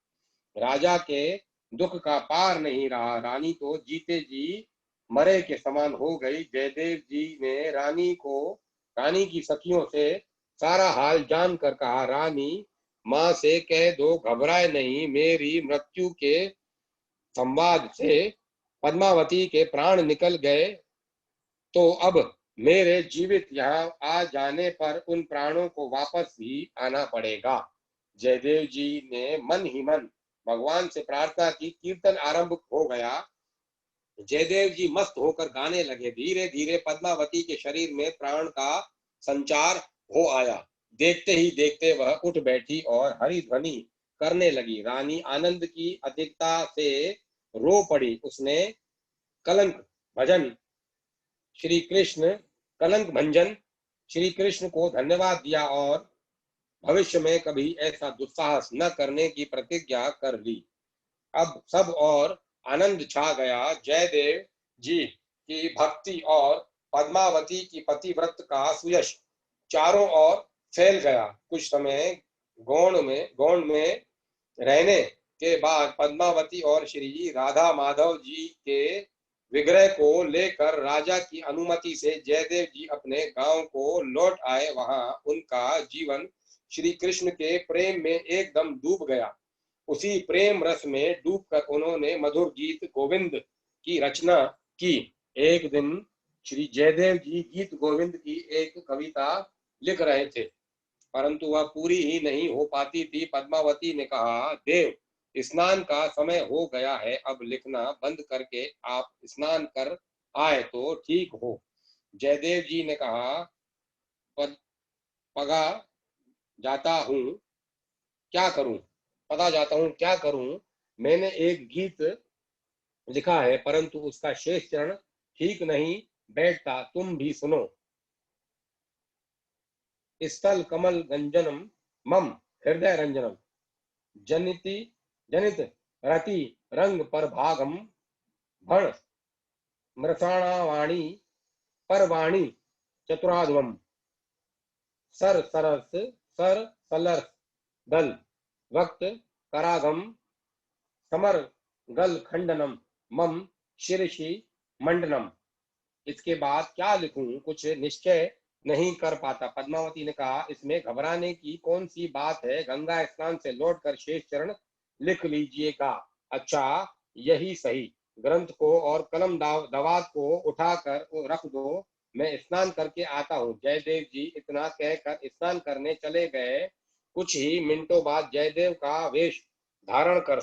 राजा के दुख का पार नहीं रहा। रानी तो जीते जी मरे के समान हो गई। जयदेव जी ने रानी की सखियों से सारा हाल जानकर कहा, रानी माँ से कह दो घबराए नहीं, मेरी मृत्यु के संवाद से पद्मावती के प्राण निकल गए तो अब मेरे जीवित यहाँ आ जाने पर उन प्राणों को वापस ही आना पड़ेगा। जयदेव जी ने मन ही मन भगवान से प्रार्थना की। कीर्तन आरंभ हो गया। जयदेव जी मस्त होकर गाने लगे। धीरे धीरे पद्मावती के शरीर में प्राण का संचार हो आया। देखते ही देखते वह उठ बैठी और हरि ध्वनि करने लगी। रानी आनंद की अधिकता से रो पड़ी। उसने कलंक भजन श्री कृष्ण कलंक भंजन श्री कृष्ण को धन्यवाद दिया और भविष्य में कभी ऐसा दुस्साहस न करने की प्रतिज्ञा कर ली। अब सब और आनंद छा गया। जयदेव जी की भक्ति और पद्मावती की पतिव्रत का सुयश चारों ओर फैल गया। कुछ समय गौड़ में रहने के बाद पद्मावती और श्री राधा माधव जी के विग्रह को लेकर राजा की अनुमति से जयदेव जी अपने गांव को लौट आए। वहां उनका जीवन श्री कृष्ण के प्रेम में एकदम डूब गया। उसी प्रेम रस में डूबकर उन्होंने मधुर गीत गोविंद की रचना की। एक दिन श्री जयदेव जी गीत गोविंद की एक कविता लिख रहे थे, परंतु वह पूरी ही नहीं हो पाती थी। पद्मावती ने कहा, देव स्नान का समय हो गया है, अब लिखना बंद करके आप स्नान कर आए तो ठीक हो। जयदेव जी ने कहा, पगा जाता हूँ क्या करूं पता जाता हूं क्या करूं। मैंने एक गीत लिखा है, परंतु उसका शेष चरण ठीक नहीं बैठता, तुम भी सुनो। स्थल कमल गंजनम मम हृदय रंजनम जनित रति रंग पर भागम भण मृषाणावाणी परवाणी चतुराध्वम सर सलर्स दल वक्त करागम समर गल खंडनम मम शीर्षि मंडनम। इसके बाद क्या लिखूं, कुछ निश्चय नहीं कर पाता। पद्मावती ने कहा, इसमें घबराने की कौन सी बात है, गंगा स्नान से लौटकर शेष चरण लिख लीजिएगा। अच्छा, यही सही। ग्रंथ को और कलम दवात को उठाकर रख दो, मैं स्नान करके आता हूँ। जयदेव जी इतना कहकर स्नान करने चले गए। कुछ ही मिनटों बाद जयदेव का वेश धारण कर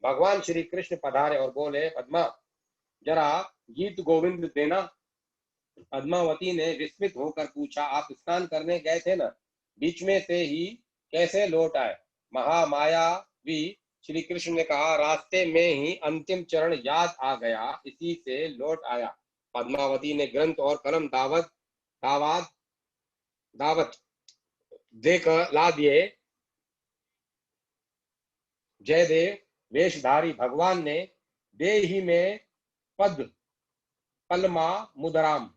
भगवान श्री कृष्ण पधारे और बोले, पद्मा जरा गीत गोविंद देना। पद्मावती ने विस्मित होकर पूछा, आप स्नान करने गए थे ना, बीच में से ही कैसे लौट आए? महामायावी श्री कृष्ण ने कहा, रास्ते में ही अंतिम चरण याद आ गया, इसी से लौट आया। पद्मावती ने ग्रंथ और कलम दावत देकर ला दिए। जयदेव वेशधारी भगवान ने दे ही में पद पलमा मुदराम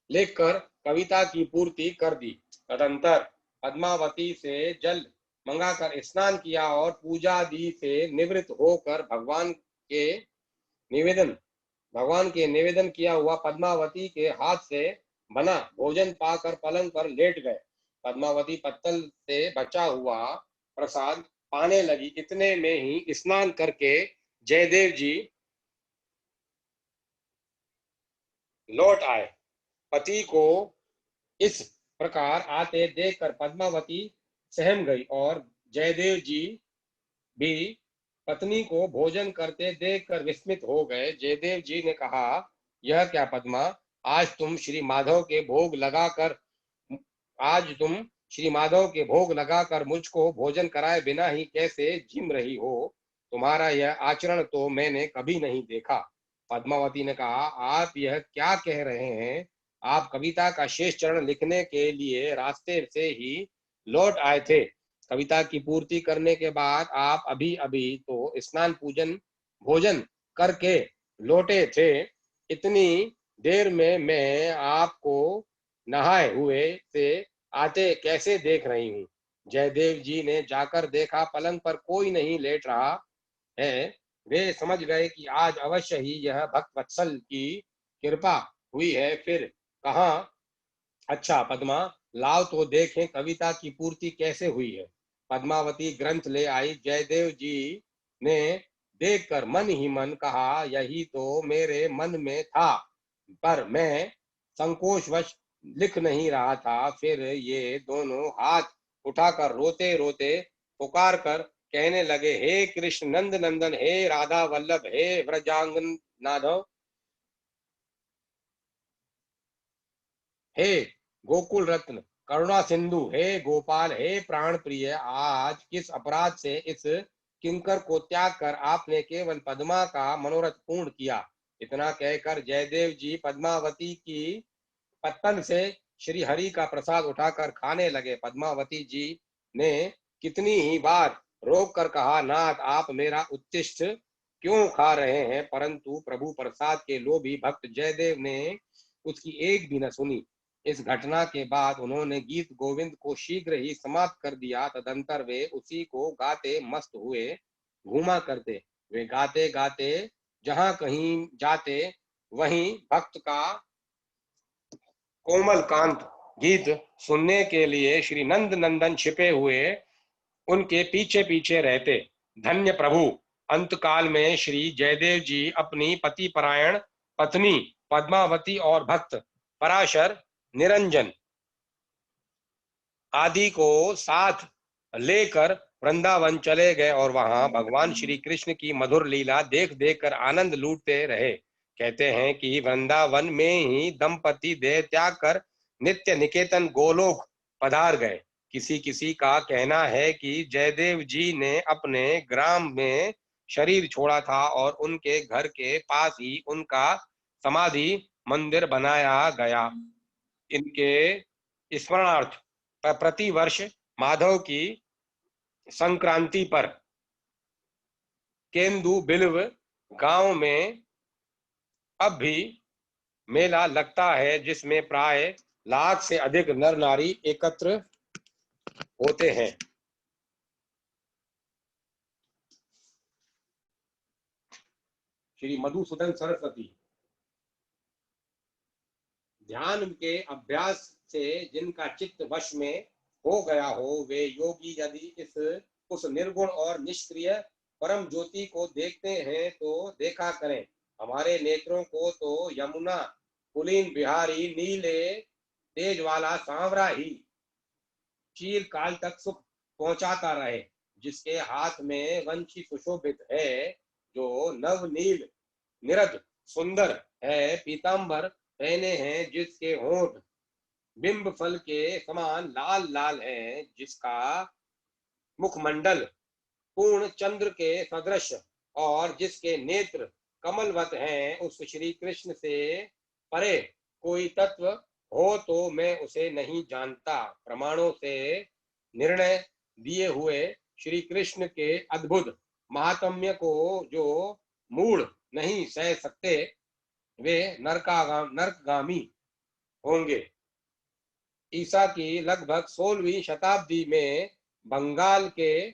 लिखकर कविता की पूर्ति कर दी। तदंतर पद्मावती से जल मंगाकर स्नान किया और पूजादि से निवृत्त होकर भगवान के निवेदन किया हुआ पद्मावती के हाथ से बना भोजन पाकर पलंग पर लेट गए। पद्मावती पत्तल से बचा हुआ प्रसाद पाने लगी। इतने में ही स्नान करके जयदेव जी लौट आए। पति को इस प्रकार आते देखकर पद्मावती सहम गई और जयदेव जी भी पत्नी को भोजन करते देखकर विस्मित हो गए। जयदेव जी ने कहा, यह क्या पद्मा, आज तुम श्री माधव के भोग लगाकर मुझको भोजन कराए बिना ही कैसे जिम रही हो? तुम्हारा यह आचरण तो मैंने कभी नहीं देखा। पद्मावती ने कहा, आप यह क्या कह रहे हैं? आप कविता का शेष चरण लिखने के लिए रास्ते से ही लौट आए थे। कविता की पूर्ति करने के बाद आप अभी अभी तो स्नान पूजन भोजन करके लौटे थे। इतनी देर में मैं आपको नहाए हुए से आते कैसे देख रही हूँ? जयदेव जी ने जाकर देखा, पलंग पर कोई नहीं लेट रहा है। वे समझ गए कि आज अवश्य ही यह भक्त वत्सल की कृपा हुई है। फिर कहा, अच्छा पद्मा, लाओ तो देखें कविता की पूर्ति कैसे हुई है। पद्मावती ग्रंथ ले आई। जयदेव जी ने देखकर मन ही मन कहा, यही तो मेरे मन में था, पर मैं संकोचवश लिख नहीं रहा था। फिर ये दोनों हाथ उठाकर रोते रोते पुकार कर कहने लगे, हे कृष्ण नंद नंदन, हे राधा वल्लभ, हे व्रजांगन नाथव, हे गोकुल रत्न, करुणा सिंधु, हे गोपाल, हे प्राण प्रिय, आज किस अपराध से इस किंकर को त्याग कर आपने केवल पद्मा का मनोरथ पूर्ण किया। इतना कहकर जयदेव जी पद्मावती की पत्तन से श्री हरि का प्रसाद उठाकर खाने लगे। पद्मावती जी ने कितनी ही बार रोक कर कहा, नाथ आप मेरा उच्छिष्ट क्यों खा रहे हैं, परंतु प्रभु प्रसाद के लोभी भक्त जयदेव ने उसकी एक भी न सुनी। इस घटना के बाद उन्होंने गीत गोविंद को शीघ्र ही समाप्त कर दिया। तदंतर वे उसी को गाते मस्त हुए घूमा करते। वे गाते गाते जहां कहीं जाते वहीं भक्त का कोमल कांत गीत सुनने के लिए श्री नंद नंदन छिपे हुए उनके पीछे पीछे रहते। धन्य प्रभु। अंतकाल में श्री जयदेव जी अपनी पति परायण पत्नी पद्मावती और भक्त पराशर, निरंजन आदि को साथ लेकर वृंदावन चले गए और वहां भगवान श्री कृष्ण की मधुर लीला देख देख कर आनंद लूटते रहे। कहते हैं कि वृंदावन में ही दंपति देह त्याग कर नित्य निकेतन गोलोक पधार गए। किसी किसी का कहना है कि जयदेव जी ने अपने ग्राम में शरीर छोड़ा था और उनके घर के पास ही उनका समाधि मंदिर बनाया गया। इनके स्मरणार्थ प्रति वर्ष माधव की संक्रांति पर केंदु बिल्व गांव में अब भी मेला लगता है, जिसमें प्राय लाख से अधिक नर नारी एकत्र होते हैं। श्री मधुसूदन सरस्वती। ध्यान के अभ्यास से जिनका चित्त वश में हो गया हो, वे योगी यदि उस निर्गुण और निष्क्रिय परम ज्योति को देखते हैं तो देखा करें। हमारे नेत्रों को तो यमुना कुलीन बिहारी नीले तेज वाला सांवरा ही चीर काल तक सुख पहुंचाता रहे। जिसके हाथ में वंशी सुशोभित है, जो नव नील निरद सुंदर है, पीतांबर पहने हैं, जिसके होंठ बिंब फल के समान लाल लाल है, जिसका मुखमंडल पूर्ण चंद्र के सदृश और जिसके नेत्र कमलवत हैं, उस श्री कृष्ण से परे कोई तत्व हो तो मैं उसे नहीं जानता। प्रमाणों से निर्णय दिए हुए श्री कृष्ण के अद्भुत महात्म्य को जो मूढ़ नहीं सह सकते, वे नरकगामी होंगे। ईसा की लगभग 16वीं शताब्दी में बंगाल के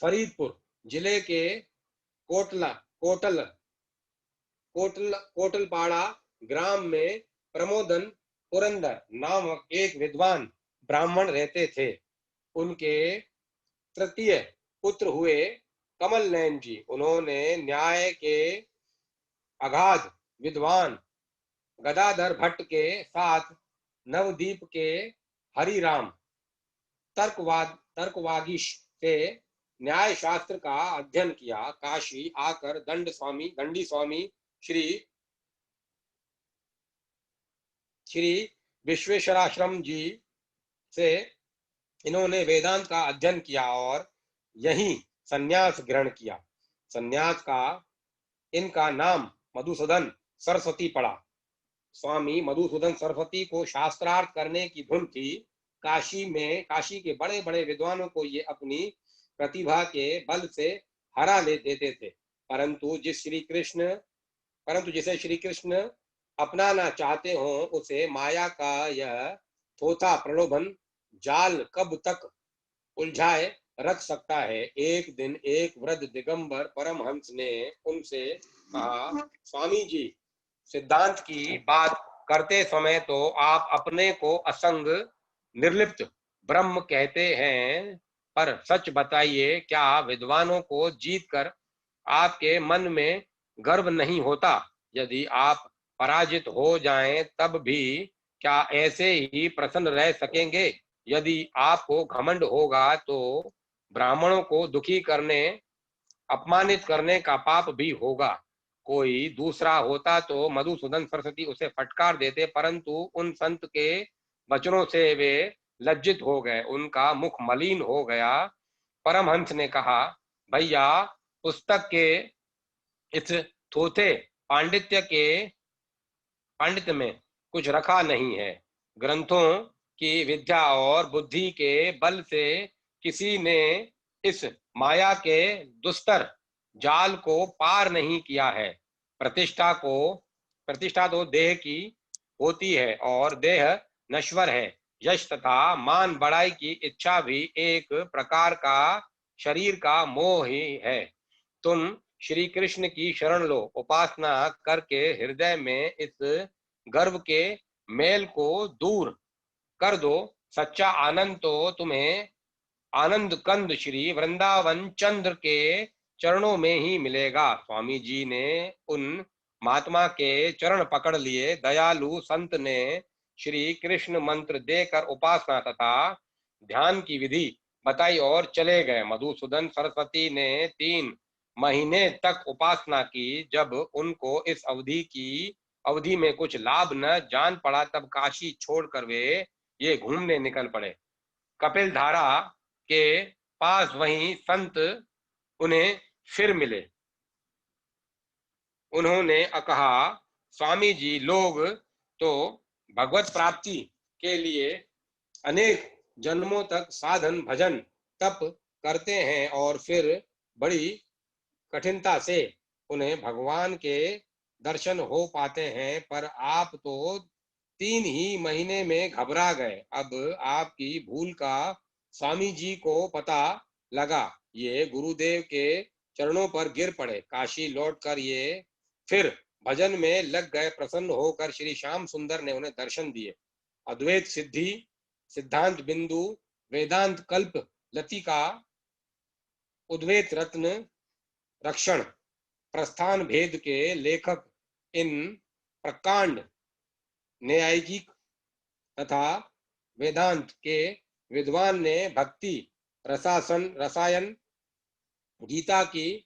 फरीदपुर जिले के कोटला कोटल कोटल कोटलपाड़ा ग्राम में प्रमोदन पुरंदर नामक एक विद्वान ब्राह्मण रहते थे। उनके तृतीय पुत्र हुए कमल नयन जी। उन्होंने न्याय के अगाध विद्वान गदाधर भट्ट के साथ नवदीप के हरिराम तर्कवागीश से न्याय शास्त्र का अध्ययन किया। काशी आकर दंडी स्वामी श्री विश्वेश्वराश्रम जी से इन्होंने वेदांत का अध्ययन किया और यहीं संन्यास ग्रहण किया। संन्यास का इनका नाम मधुसूदन सरस्वती पड़ा। स्वामी मधुसूदन सरस्वती को शास्त्रार्थ करने की धुन थी। काशी के बड़े बड़े विद्वानों को ये अपनी प्रतिभा के बल से हरा ले देते थे, परंतु जिसे श्री कृष्ण अपनाना चाहते हो, उसे माया का यह थोथा प्रलोभन जाल कब तक उलझाए रख सकता है। एक दिन एक वृद्ध दिगंबर परमहंस ने उनसे कहा, स्वामी जी, सिद्धांत की बात करते समय तो आप अपने को असंग निर्लिप्त ब्रह्म कहते हैं, पर सच बताइए, क्या विद्वानों को जीतकर आपके मन में गर्व नहीं होता? यदि आप पराजित हो जाएं तब भी क्या ऐसे ही प्रसन्न रह सकेंगे? यदि आपको घमंड होगा तो ब्राह्मणों को दुखी करने, अपमानित करने का पाप भी होगा। कोई दूसरा होता तो मधुसूदन सरस्वती उसे फटकार देते, परंतु उन संत के वचनों से वे लज्जित हो गए, उनका मुख मलिन हो गया। परमहंस ने कहा, भैया, पुस्तक के इस थोथे पांडित्य के पांडित्य में कुछ रखा नहीं है। ग्रंथों की विद्या और बुद्धि के बल से किसी ने इस माया के दुस्तर जाल को पार नहीं किया है। प्रतिष्ठा तो देह की होती है और देह नश्वर है। यश तथा मान बढ़ाई की इच्छा भी एक प्रकार का शरीर का मोह ही है। तुम श्री कृष्ण की शरण लो, उपासना करके हृदय में इस गर्व के मेल को दूर कर दो। सच्चा आनंद तो तुम्हें आनंद कंद श्री वृंदावन चंद्र के चरणों में ही मिलेगा। स्वामी जी ने उन महात्मा के चरण पकड़ लिए। दयालु संत ने श्री कृष्ण मंत्र देकर उपासना तथा ध्यान की विधि बताई और चले गए। मधुसूदन सरस्वती ने 3 महीने तक उपासना की। जब उनको इस अवधि में कुछ लाभ न जान पड़ा, तब काशी छोड़कर वे ये घूमने निकल पड़े। कपिल धारा के पास वहीं संत उन्हें फिर मिले। उन्होंने कहा, स्वामी जी, लोग तो भगवत प्राप्ति के लिए अनेक जन्मों तक साधन भजन तप करते हैं और फिर बड़ी कठिनता से उन्हें भगवान के दर्शन हो पाते हैं, पर आप तो 3 ही महीने में घबरा गए। अब आपकी भूल का स्वामी जी को पता लगा। ये गुरुदेव के चरणों पर गिर पड़े। काशी लौटकर ये फिर भजन में लग गए। प्रसन्न होकर श्री श्याम सुंदर ने उन्हें दर्शन दिए। अद्वैत सिद्धि, सिद्धांत बिंदु, वेदांत कल्प लतिका, उद्वैत रत्न रक्षण, प्रस्थान भेद के लेखक, इन प्रकांड न्यायिक तथा वेदांत के विद्वान ने भक्ति रसायन, गीता की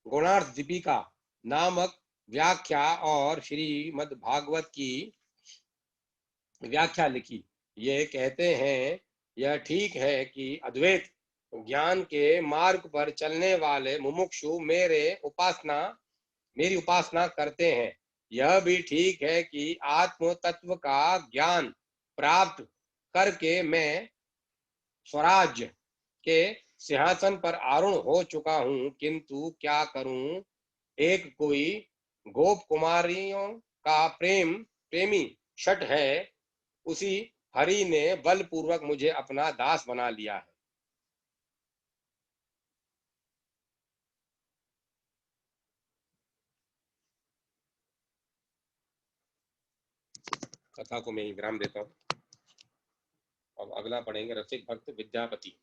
गुणार्थ दीपिका नामक व्याख्या और श्रीमद् भागवत की व्याख्या लिखी। ये कहते हैं, यह ठीक है कि अद्वैत ज्ञान के मार्ग पर चलने वाले मुमुक्षु मेरी उपासना करते हैं। यह भी ठीक है कि आत्म तत्व का ज्ञान प्राप्त करके मैं स्वराज्य के सिंहासन पर आरूढ़ हो चुका हूं, किंतु क्या करूं, एक कोई गोप कुमारियों का प्रेमी शठ है, उसी हरि ने बलपूर्वक मुझे अपना दास बना लिया है। कथा को मैं विराम देता हूं। अब अगला पढ़ेंगे रसिक भक्त विद्यापति।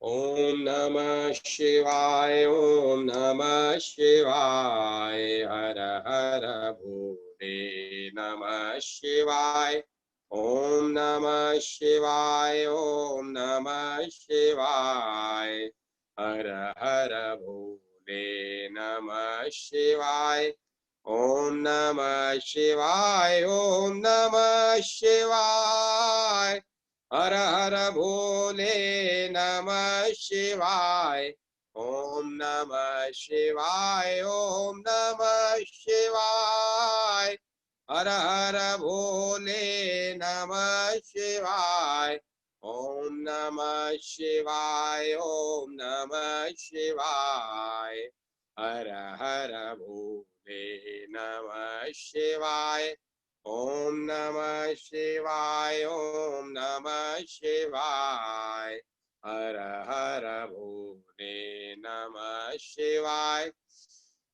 ओम नमः शिवाय, ओम नमः शिवाय, हर हर भोले नमः शिवाय। ओम नमः शिवाय, ओम नमः शिवाय, हर हर भोले नमः शिवाय। ओम नमः शिवाय, ओम नमः शिवाय, हर हर भोले नमः शिवाय। ओम नमः शिवाय, ओम नमः शिवाय, हर हर भोले नमः शिवाय। ओम नमः शिवाय, ओम नमः शिवाय, हर हर भोले नमः शिवाय। ओम नमः शिवाय, ओम नमः शिवाय। हर हर भोले नमः शिवाय।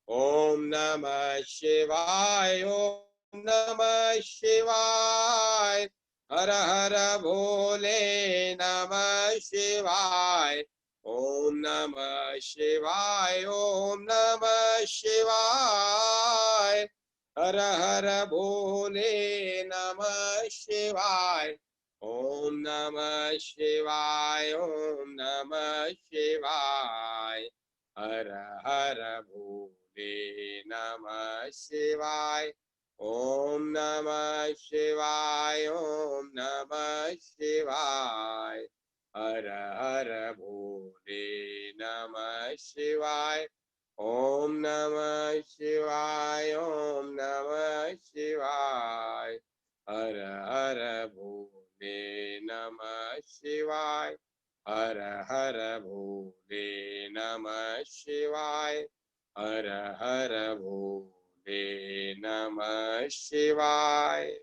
ओम नमः शिवाय, ओम नमः शिवाय। हर हर भोले नमः शिवाय। ओम नमः शिवाय, ओम नमः शिवाय। हर हर भोले नमः शिवाय। ओम नमः शिवाय, ओम नमः शिवाय। हर हर भोले नमः शिवाय। ओम नमः शिवाय, ओम नमः शिवाय। हर हर भोले नमः शिवाय। ओम नमः शिवाय, ओम नमः शिवाय। हर हर भोले नमः शिवाय। हर हर भोले नमः शिवाय। हर हर भोले नमः शिवाय।